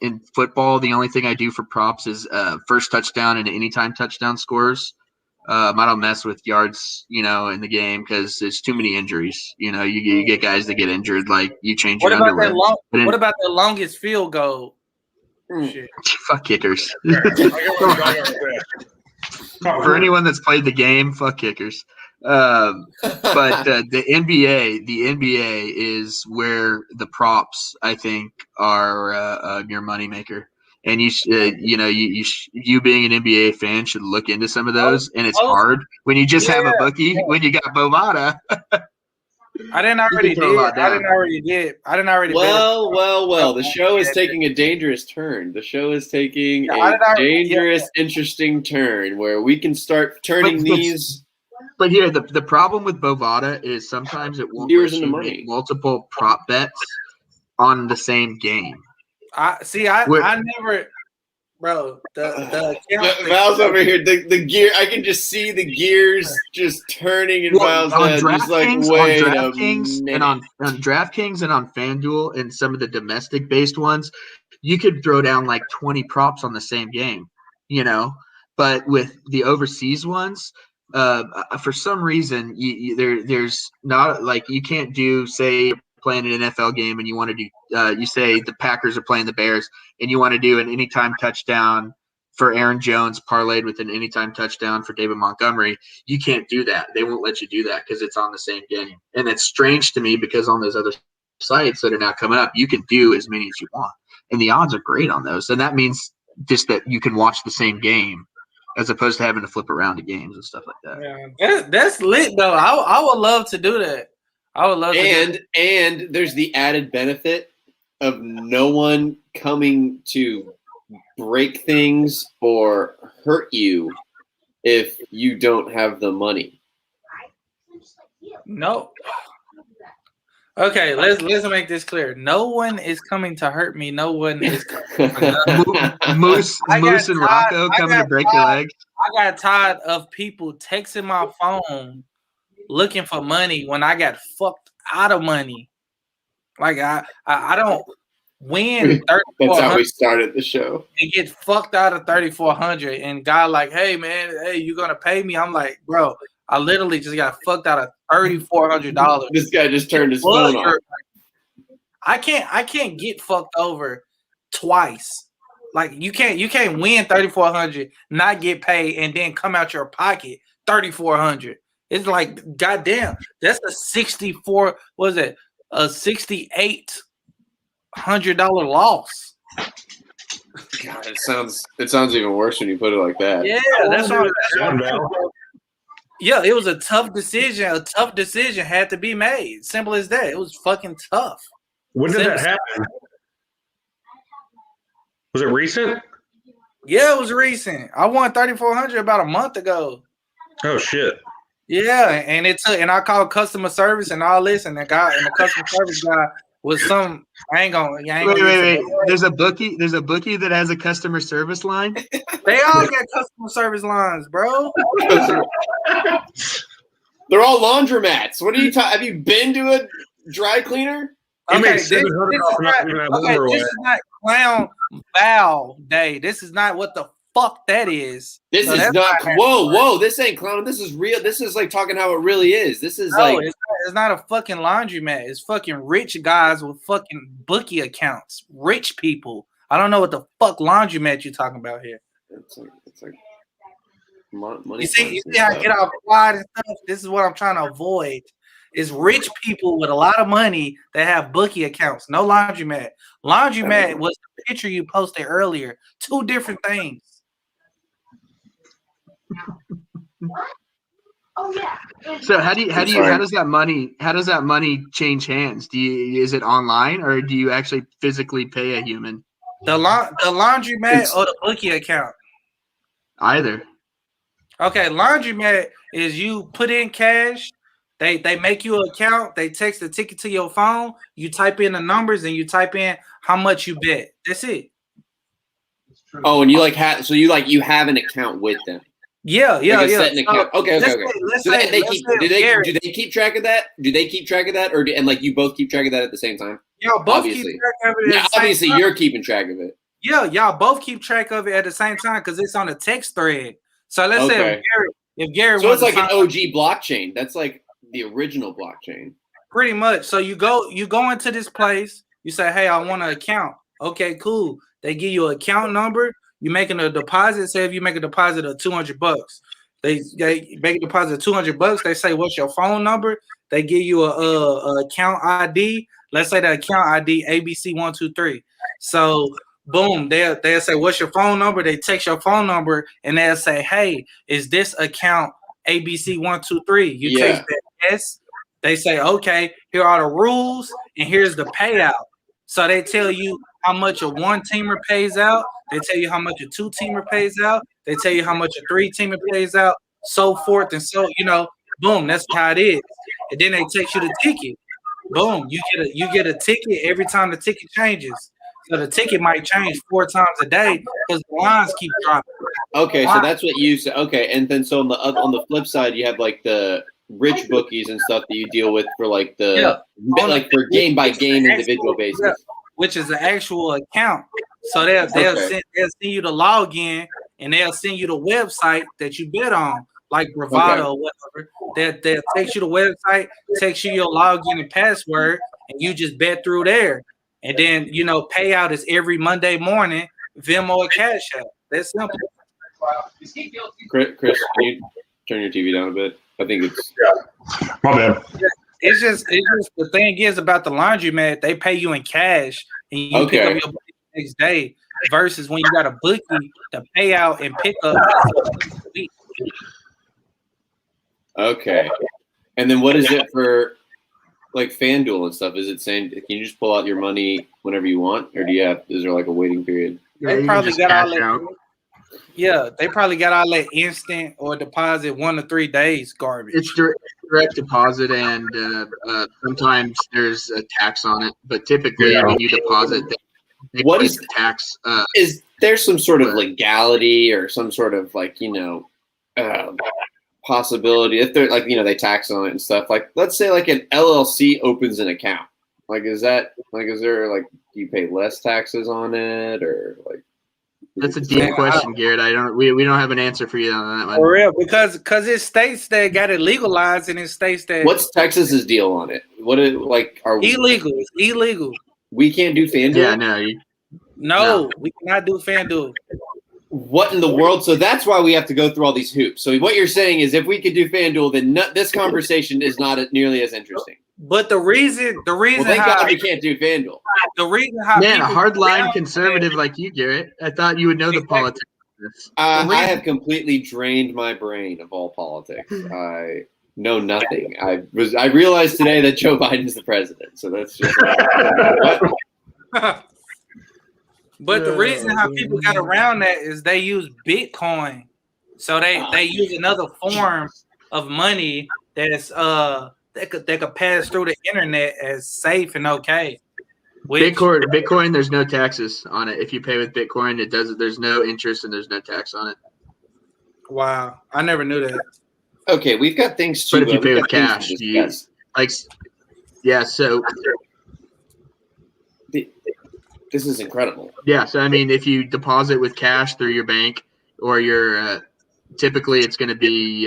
In football, the only thing I do for props is first touchdown and anytime touchdown scores. I don't mess with yards, in the game because there's too many injuries. You get guys that get injured, like you change your underwear. What about the longest field goal? Shit. Fuck kickers. For anyone that's played the game, fuck kickers. But the NBA is where the props, I think, are your moneymaker. And you being an NBA fan should look into some of those. And it's hard when you just have a bookie. When you got Bovada. I didn't already did. Well. The show is taking a dangerous turn. The show is taking a dangerous, interesting turn where we can start turning these. But here, the problem with Bovada is sometimes it won't let you make multiple prop bets on the same game. I never. Bro, Val's over here. The gear, I can just see the gears just turning in Val's head. Just like, wait a minute. And on DraftKings and on FanDuel and some of the domestic-based ones, you could throw down like 20 props on the same game, But with the overseas ones, for some reason, there's not like you can't do, say, playing an NFL game and you want to do you say the Packers are playing the Bears and you want to do an anytime touchdown for Aaron Jones parlayed with an anytime touchdown for David Montgomery. You can't do that. They won't let you do that because it's on the same game. And it's strange to me because on those other sites that are now coming up, you can do as many as you want. And the odds are great on those. And that means just that you can watch the same game as opposed to having to flip around to games and stuff like that. Yeah, that's lit though. I would love to do that. I would love to. And there's the added benefit of no one coming to break things or hurt you if you don't have the money. No. Okay, let's make this clear. No one is coming to hurt me. No one is Moose and Rocco coming to break your legs. I got tired of people texting my phone looking for money when I got fucked out of money. Like I don't win 3,400. That's how we started the show. And get fucked out of 3,400, and guy like, hey man, you gonna pay me? I'm like, bro, I literally just got fucked out of $3,400. This guy just turned his phone off. I can't get fucked over twice. Like you can't win 3,400, not get paid, and then come out your pocket 3,400. It's like, goddamn, that's a $6,800 loss. God, it sounds even worse when you put it like that. Yeah, that's all. Yeah, it was a tough decision. A tough decision had to be made. Simple as that. It was fucking tough. When did that happen? Was it recent? Yeah, it was recent. I won 3,400 about a month ago. Oh shit. Yeah, and I called customer service and all this, and the customer service guy with some. I ain't gonna. Wait. There's a bookie that has a customer service line. They all got customer service lines, bro. They're all laundromats. What are you talking? Have you been to a dry cleaner? Okay, this is not Clown Val Day. This is not what the fuck that is. This is not. Whoa! This ain't clown. This is real. This is like talking how it really is. This is it's not a fucking laundromat. It's fucking rich guys with fucking bookie accounts. Rich people. I don't know what the fuck laundromat you talking about here. It's like money. You see how I get out quiet and stuff. This is what I'm trying to avoid. Is rich people with a lot of money that have bookie accounts. No laundromat. Laundromat was the picture you posted earlier. Two different things. So how does that money change hands? Is it online or do you actually physically pay a human? The laundromat or the bookie account? Either. Okay, laundromat is you put in cash. They make you an account. They text the ticket to your phone. You type in the numbers and you type in how much you bet. That's it. Oh, and you you have an account with them. Yeah. Set an account. Okay. Do they keep track of that? Do they keep track of that, and you both keep track of that at the same time? Y'all both keep track of it. Yeah, obviously you're keeping track of it. Yeah, y'all both keep track of it at the same time because it's on a text thread. So let's say if Garrett, so it's like an OG blockchain. That's like the original blockchain. Pretty much. So you go into this place. You say, "Hey, I want an account." Okay, cool. They give you an account number. You making a deposit. Say if you make a deposit of $200, they make a deposit of $200. They say, "What's your phone number?" They give you a account ID. Let's say the account ID ABC123. So boom, they'll say, "What's your phone number?" They text your phone number and they'll say, "Hey, is this account ABC123?" You text that yes. They say, "Okay, here are the rules and here's the payout." So they tell you how much a one-teamer pays out. They tell you how much a two-teamer pays out. They tell you how much a three-teamer pays out, so forth and so, boom, that's how it is. And then they text you the ticket. Boom, you get a ticket every time the ticket changes. So the ticket might change 4 times a day because the lines keep dropping. Okay, so that's what you said. Okay, and then so on the flip side, you have like the rich bookies and stuff that you deal with for like for game by game individual basis, which is an actual account. So they'll send you the login and they'll send you the website that you bet on, like Bravado or whatever. They'll text you the website, text you your login and password, and you just bet through there. And then payout is every Monday morning, Venmo or Cash App. That's simple. Chris, can you turn your TV down a bit? I think it's my bad. It's just the thing is about the laundromat, they pay you in cash and you pick up your bookie the next day versus when you got a bookie, the payout and pick up. Okay. And then what is it for like FanDuel and stuff? Is it saying can you just pull out your money whenever you want, or is there like a waiting period? They probably got all that. Yeah, they probably got all that instant or deposit 1 to 3 days garbage. It's direct deposit, and sometimes there's a tax on it. But typically, when you deposit, what is the tax? Is there some sort of legality or some sort of possibility if they're they tax on it and stuff? Like, let's say like an LLC opens an account. Like, is there do you pay less taxes on it or like? That's a deep question, Garrett. We don't have an answer for you on that one. For real, because it's states that got it legalized and it's states that. What's Texas's deal on it? What is are illegal? It's illegal. We can't do FanDuel. Yeah, no, we cannot do FanDuel. What in the world? So that's why we have to go through all these hoops. So what you're saying is, if we could do FanDuel, then this conversation is not nearly as interesting. But the reason thank God we can't do FanDuel. The reason how a hardline conservative like you, Garrett. I thought you would know the politics of this. I have completely drained my brain of all politics. I know nothing. I realized today that Joe Biden's the president. So that's just. But the reason how people got around that is they use Bitcoin. So they use another form of money that's that could pass through the internet as safe and okay. Bitcoin, there's no taxes on it. If you pay with Bitcoin, it does. There's no interest and there's no tax on it. Wow, I never knew that. Okay, we've got things to. But if you pay with things cash, to discuss. So this is incredible. yeah, so I mean, if you deposit with cash through your bank or your, typically it's going to be,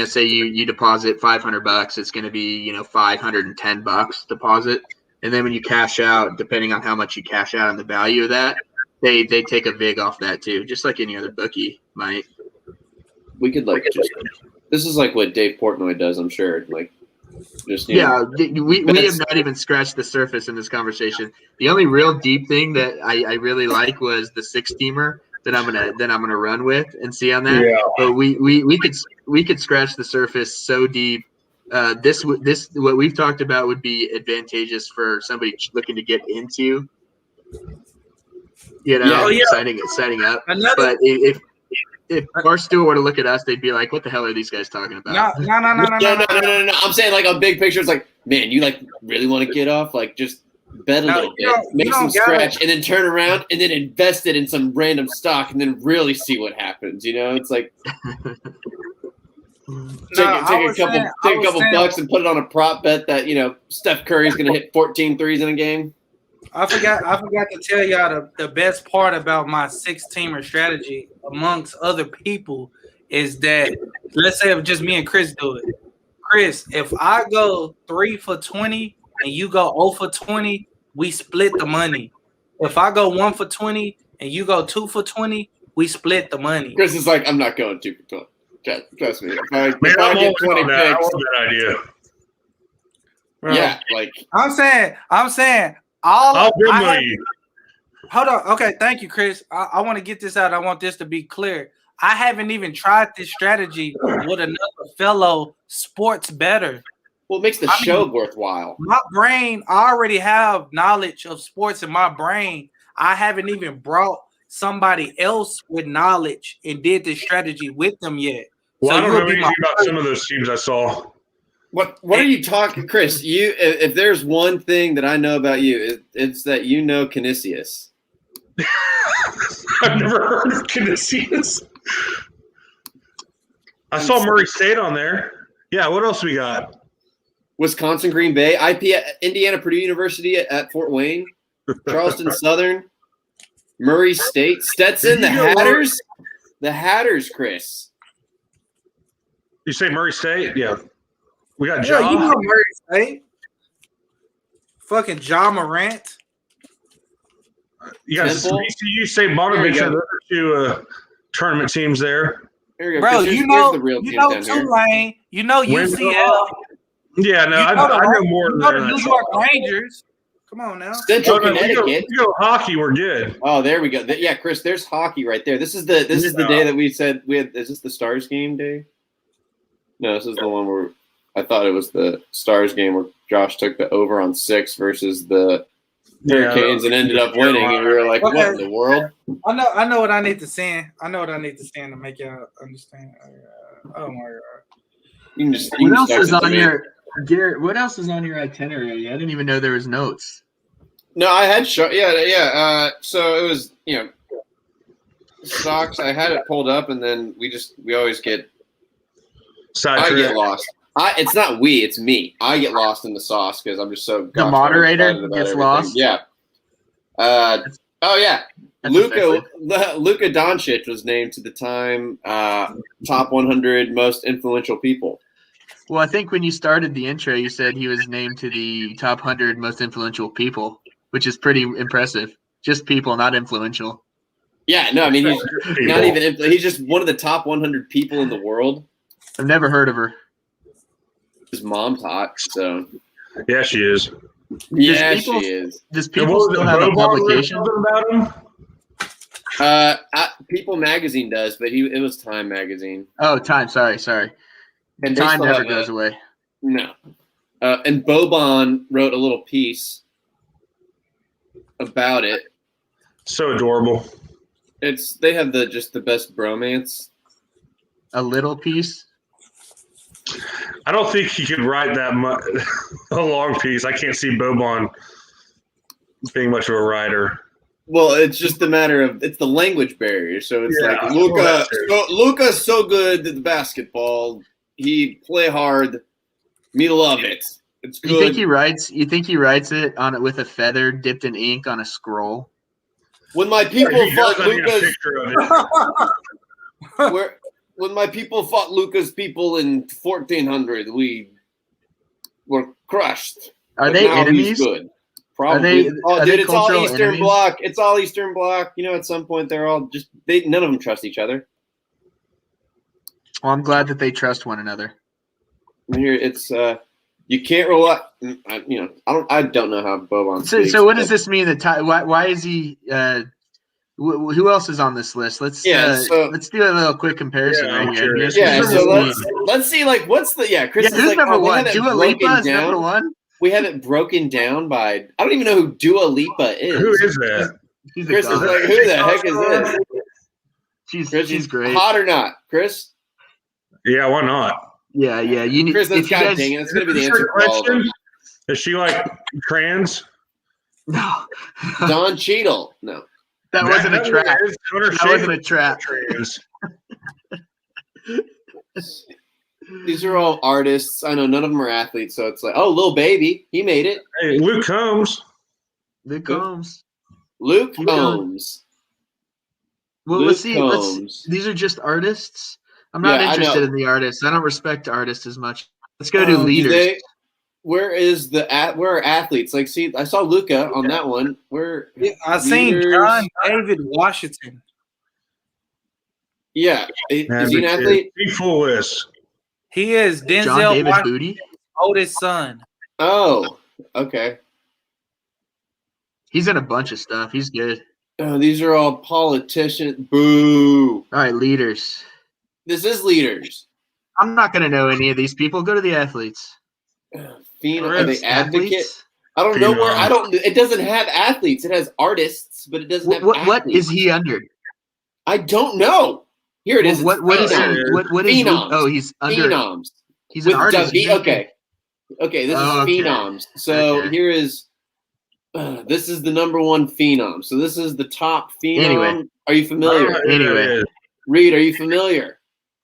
say you deposit $500, it's going to be $510 deposit, and then when you cash out, depending on how much you cash out and the value of that, they take a vig off that too, just like any other bookie might. We could this is like what Dave Portnoy does, I'm sure. Like, just we have not even scratched the surface in this conversation. The only real deep thing that I really like was the 6-teamer that I'm gonna run with and see on that. Yeah. But we could scratch the surface so deep. This what we've talked about would be advantageous for somebody looking to get into, signing up. But if Barstool were to look at us, they'd be like, "What the hell are these guys talking about?" No. I'm saying like a big picture. It's like, man, you like really want to get off? Like just bet a little bit, make some scratch, and then turn around and then invest it in some random stock, and then really see what happens. It's like take a couple bucks and put it on a prop bet that Steph Curry's going to hit 14 threes in a game. I forgot to tell y'all the best part about my 6-teamer strategy amongst other people is that, let's say if just me and Chris do it. Chris, if I go 3 for 20 and you go 0 for 20, we split the money. If I go 1 for 20 and you go 2 for 20, we split the money. Chris is like, I'm not going 2 for 20. Trust me. If I get 20 picks, I love that idea. Bro, yeah, like I'm saying. I'll Venmo you. Hold on. Okay, thank you, Chris. I want to get this out. I want this to be clear. I haven't even tried this strategy with another fellow sports bettor. Well, it makes the show worthwhile. My brain, I already have knowledge of sports in my brain. I haven't even brought somebody else with knowledge and did this strategy with them yet. Well, I don't know anything about some of those teams I saw. What are you talking, Chris? If there's one thing that I know about you, it's that you know Canisius. I've never heard of Canisius. I saw Murray State on there. Yeah, what else we got? Wisconsin, Green Bay, Indiana, Purdue University at Fort Wayne, Charleston Southern, Murray State, Stetson, the Hatters. The Hatters, Chris. You say Murray State? Yeah. We got Ja. Ja. You know Murray State. Fucking Ja Morant. You got ECU, St. Bonaventure. Those are 2 tournament teams there. Here we go. Bro, here's the real teams down here. Tulane. You know UCL. Yeah, no, I know more than the New York Rangers. Come on now. Central Connecticut. We go hockey. We're good. Oh, there we go. Yeah, Chris, there's hockey right there. This is the day that we said we had. Is this the Stars game day? No, this is the one where I thought it was the Stars game where Josh took the over on 6 versus the Hurricanes and ended up winning, and we were like, "What in the world?" I know what I need to send. To make y'all understand. Oh my god! What else is on your Garrett? What else is on your itinerary? I didn't even know there was notes. No, I had so it was socks. I had it pulled up, and then we always get. I get lost. It's not it's me. I get lost in the sauce because I'm just so. The moderator gets everything. Lost. Yeah. Luka Doncic was named to the Time top 100 most influential people. Well, I think when you started the intro, you said he was named to the top 100 most influential people, which is pretty impressive. Just people, not influential. Yeah, no, I mean he's not even. He's just one of the top 100 people in the world. I've never heard of her. His mom's hot, so yeah, she is. Yeah, she is. Does people still have a publication about him? People Magazine does, but it was Time Magazine. Oh, Time. Sorry. And Time never goes away. No. And Boban wrote a little piece about it. So adorable. They have just the best bromance. A little piece. I don't think he could write that much a long piece. I can't see Boban being much of a rider. Well, it's just a matter of it's the language barrier. So it's Yeah, like Luka. that's true. Luka's so good at the basketball. He play hard. Me love it. It's good. You think he writes? You think he writes it on it with a feather dipped in ink on a scroll? When my people He fought does, I need a Luka's, picture of it. when my people fought Luka's people in 1400, we were crushed. Are But they now he's enemies? good. Probably. Are they Dude, it's all cultural Eastern enemies? Bloc. It's all Eastern Bloc. You know, at some point they're all just none of them trust each other. Well, I'm glad that they trust one another. And here it's you can't rely. I don't know how Boban. So, speaks, so what does but- this mean? That why is he? Who else is on this list? Let's do a little quick comparison Yeah, I'm right here. curious. Yeah, Who's so number one? let's see. Like, what's the Chris? Yeah, is who's like, number we one? have it Dua broken Lipa is down. number one. We have it broken down by. I don't even know who Dua Lipa is. Who is that? She's a Chris is goddess. like, who the heck is this? Chris, She's great. Hot or not, Chris? Yeah, why not? Yeah. You need. Chris, that's if you guys, dang it. That's gonna be the Is answer there a for all of them. question? Is she like trans? No, Don Cheadle. No. that wasn't a trap. That wasn't a trap. Trans. These are all artists. I know none of them are athletes, so it's like, oh, Lil Baby, he made it. Hey, Luke Combs. Luke Combs. Luke Keep going. Combs. Well, Luke let's see. Combs. These are just artists. I'm not Yeah, I interested know. in the artists. I don't respect artists as much. Let's go to Do leaders. where are athletes? Like, see, I saw Luca on that one. Where I seen leaders- John David Washington. Yeah, is he an athlete? Be full list. He is John Denzel David Washington's Booty. oldest son. Oh, okay. He's in a bunch of stuff. He's good. Oh, these are all politicians. Boo! All right, leaders. This is leaders. I'm not going to know any of these people. Go to the athletes. Are they advocate? Athletes? I don't know where. I don't. It doesn't have athletes. It has artists, but it doesn't have. What athletes. is he under? I don't know. Here it is. What is he? Phenoms. What is? Phenoms. Oh, he's under. Phenoms. He's an With artist. Davi- okay. Okay, this is Okay. Phenoms. So Okay. here is. This is the number one phenom. So this is the top phenom. Anyway. Are you familiar? Anyway. Reed, are you familiar?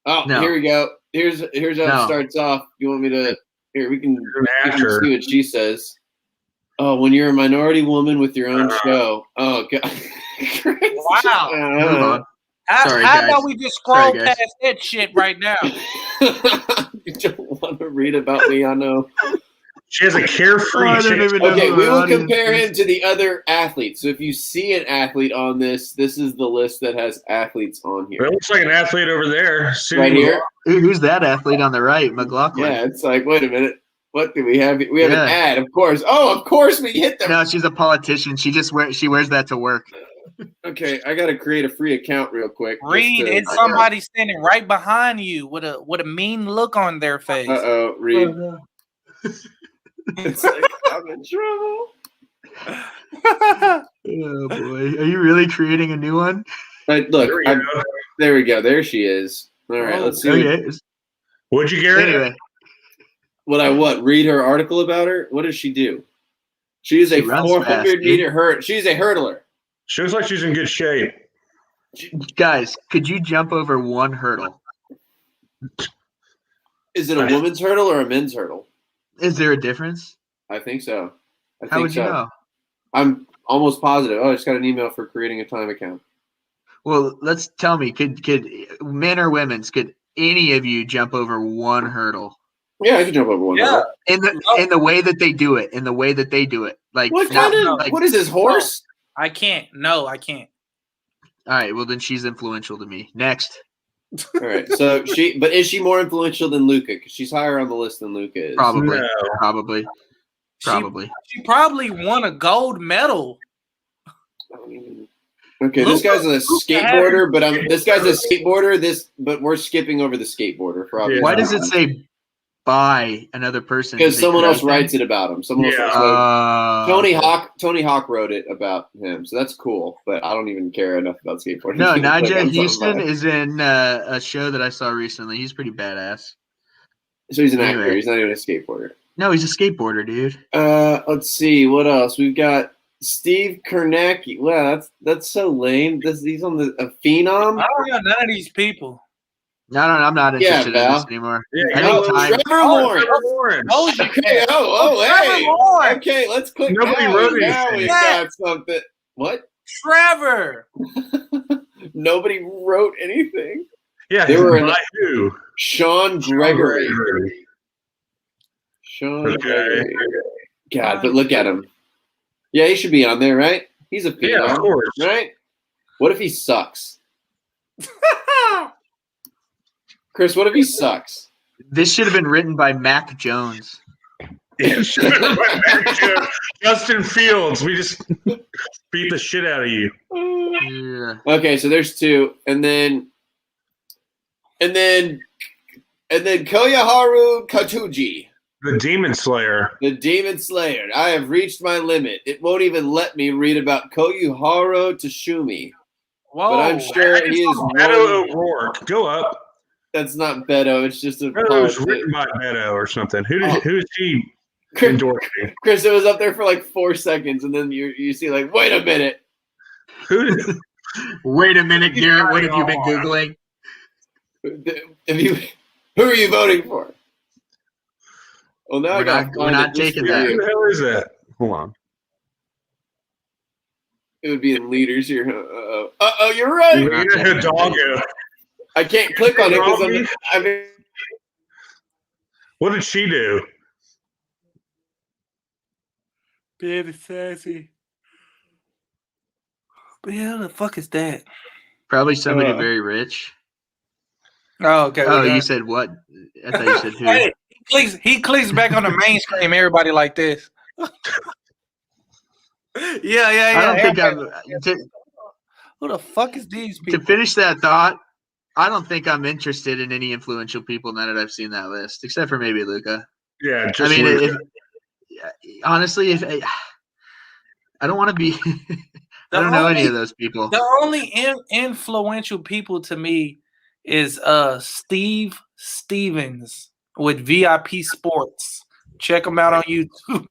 Oh, No. here we go. Here's how it No. starts off. You want me to? Here we can Actor. see what she says. Oh, when you're a minority woman with your own show. Oh, God. Wow. Move on. How Sorry, how guys. about we just scroll Sorry, guys. past that shit right now? You don't want to read about me, I know. She has a carefree. Oh, I don't even know Okay, who we our will audience compare is. him to the other athletes. So if you see an athlete on this is the list that has athletes on here. It looks like an athlete over there. Right here? Who's that athlete on the right? McLaughlin. Yeah, it's like, wait a minute. What do we have? We have Yeah. an ad, of course. Oh, of course we hit them. No, she's a politician. She wears that to work. Okay, I got to create a free account real quick. Reed, it's somebody standing right behind you with a mean look on their face. Uh-oh, Reed. It's like, I'm in trouble. Oh boy, are you really creating a new one? But look, There we go. there we go. There she is. All right, let's see. Okay. Would you, Garrett? Anyway, Read her article about her? What does she do? She is a She runs 400 fast, dude. meter She's a hurdler. She looks like she's in good shape. guys, could you jump over one hurdle? Is it a woman's hurdle or a men's hurdle? Is there a difference? I think so. How would you know? I'm almost positive. Oh, I just got an email for creating a time account. Well, let's tell me, could men or women's, could any of you jump over one hurdle? Yeah, I can jump over one. Yeah. hurdle. In the way that they do it, like What not- kind of? like- What is this horse? I can't. No, I can't. All right, well then she's influential to me. Next, All right. So but is she more influential than Luca? Because she's higher on the list than Luca is. probably, No. probably. She probably won a gold medal. Okay, this guy's a skateboarder, but this guy's a skateboarder. But we're skipping over the skateboarder for obvious Why does it reasons. say by another person? Because Did they someone else correct writes it about him. Someone Yeah. else. Tony okay. Tony Hawk wrote it about him, so that's cool. But I don't even care enough about skateboarding. No, to click Najee on Houston something about it. is in a show that I saw recently. He's pretty badass. So he's an actor. Anyway. He's not even a skateboarder. No, he's a skateboarder, dude. Let's see what else we've got. Steve Kornacki. Wow, that's so lame. He's on a phenom. I don't know none of these people. No, I'm not interested in Val. this anymore. Yeah, I think time. Trevor Lawrence. Trevor Lawrence. Okay. Trevor Hey. Lawrence. Okay, let's click. Nobody now. wrote Now anything. we got something. What? Trevor. Nobody wrote anything. Yeah, They were in by who? Sean Gregory. Gregory. Sean Okay. Gregory. God, but look at him. Yeah, he should be on there, right? He's a phenom, Yeah, of course. right? What if he sucks? Chris, what if he sucks? This should have been written by Mac Jones. Yeah, Justin Fields. We just beat the shit out of you. Yeah. Okay, so there's two, and then Koyaharu Katuji, The Demon Slayer. the Demon Slayer. I have reached my limit. It won't even let me read about Koyuharo Tashumi. Whoa. But I'm sure he is Beto one. O'Rourke. Go up. That's not Beto. It's just a Beto part was that- written by Beto or something. Who is he Chris, endorsing? Chris, it was up there for like 4 seconds, and then you see like, wait a minute. Who did, Wait a minute, Garrett. What have you been Googling? Who are you voting for? Well, now We're not taking that. who the hell is that? Hold on. It would be in leaders here. Uh-oh, you're right. Nina Hidalgo. I can't click on it because I'm What did she do? Baby sassy. But yeah, the fuck is that? Probably somebody very rich. Oh, okay. Oh, you said what? I thought you said who. Hey, he clicks back on the mainstream. Everybody like this. yeah. I don't think I'm. Who the fuck is these To people? finish that thought, I don't think I'm interested in any influential people now that I've seen that list, except for maybe Luca. Yeah, I just mean, honestly, if I don't want to be, I don't know any of those people. The only influential people to me is Steve Stevens with VIP Sports. Check him out on YouTube.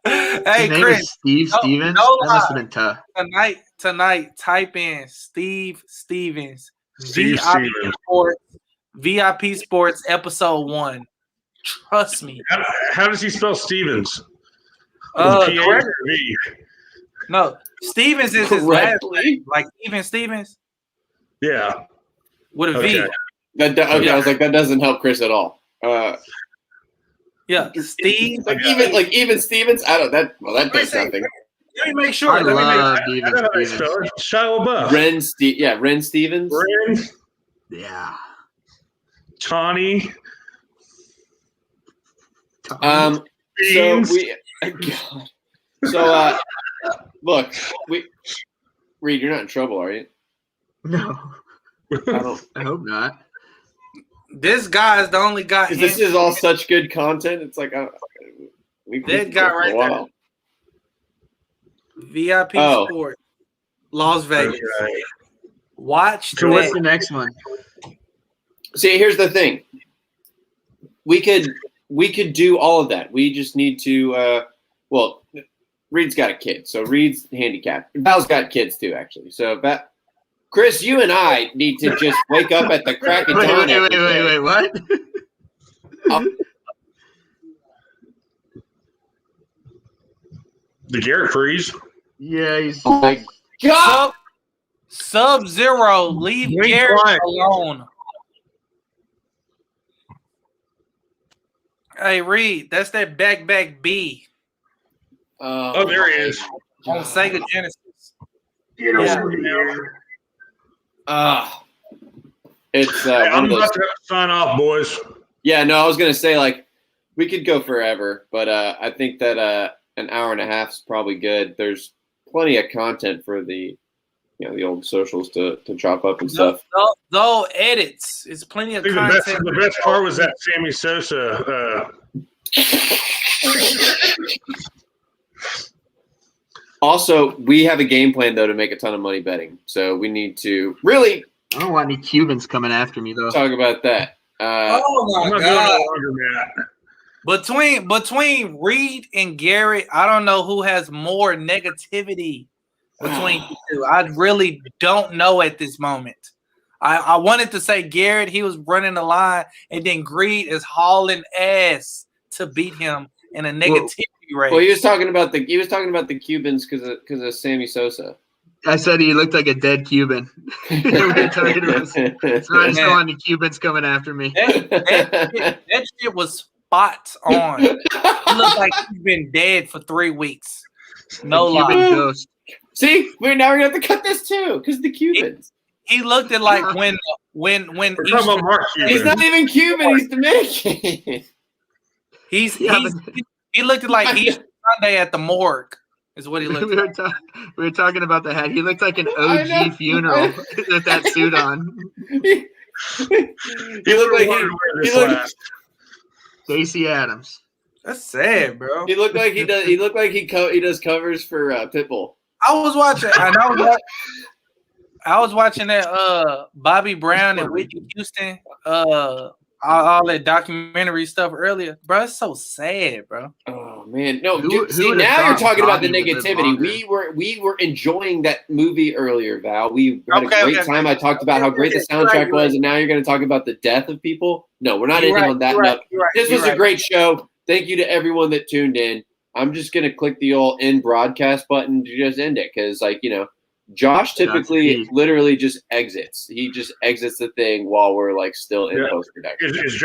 Hey, His name Chris. is Steve Stevens. no That must have been tough. Tonight, type in Steve Stevens. Steve VIP Stevens. Sports, VIP Sports Episode 1. Trust me. How does he spell Stevens? Correct. P-A-V. No, Stevens is his last correctly. name, like Even Stevens Yeah. with a V. Okay. I was like, that doesn't help Chris at all. Yeah, Steve. Like even Stevens. I don't. That does nothing. Let me make sure. I Let me make love I Steven know how they Stevens. spell it. Shia LaBeouf. Ren Stevens. Ren. Yeah. Tawny. So Beans. God. So look, Reid, you're not in trouble, are you? No, I don't. I hope not. This guy is the only guy. Because this is all such good content. It's like That guy right there. VIP Oh. Sport, Las Vegas. Okay. Watch So what's the that. next one? See, here's the thing. We could do all of that. We just need to. Well, Reid's got a kid, so Reid's handicapped. Val's got kids too, actually. So Chris, you and I need to just wake up at the crack of dawn. Wait, what? The Garrett Freeze. Yeah, he's. Oh my God! Sub-Zero, leave Wait, Garrett why? alone. Hey, Reid, that's that back B Oh, there he is. on Sega Genesis. Get over here. It's Hey, one I'm of those. about to sign off, boys. Yeah, no, I was gonna say like we could go forever, but I think that an hour and a half is probably good. There's plenty of content for the old socials to chop up and stuff. No edits. It's plenty I of think content. the best part was that Sammy Sosa. Also, we have a game plan though to make a ton of money betting, so we need to really I don't want any Cubans coming after me though. talk about that. Oh I'm my not God. going longer than that. Between Reid and Garrett, I don't know who has more negativity between the two. I really don't know at this moment. I wanted to say Garrett, he was running the line, and then Reid is hauling ass to beat him in a negativity race. Well, he was talking about the Cubans because of Sammy Sosa. I said he looked like a dead Cuban. So I just don't want the Cubans coming after me. That shit was spot on. He looked like he's been dead for 3 weeks. No lie. Ghost. See, now we're gonna have to cut this too because the Cubans. He looked at like when We're talking about Mark Cuban. He's not even Cuban. He's Dominican. He looked at like Easter Sunday at the morgue. Is what he looked like. We were talking about the hat. He looked like an OG funeral with that suit on. He looked like Stacey Adams. That's sad, bro. He looked like he does covers for Pitbull. I was watching that Bobby Brown and Whitney Houston all that documentary stuff earlier, bro. It's so sad, bro. Oh man, no. See, now you're talking about the negativity. We were enjoying that movie earlier, Val. We had a great time. I talked about how great the soundtrack was, and now you're going to talk about the death of people. No, we're not ending on that note. This was a great show. Thank you to everyone that tuned in. I'm just going to click the old end broadcast button to just end it because, Josh typically literally just exits. He just exits the thing while we're still in post production. Is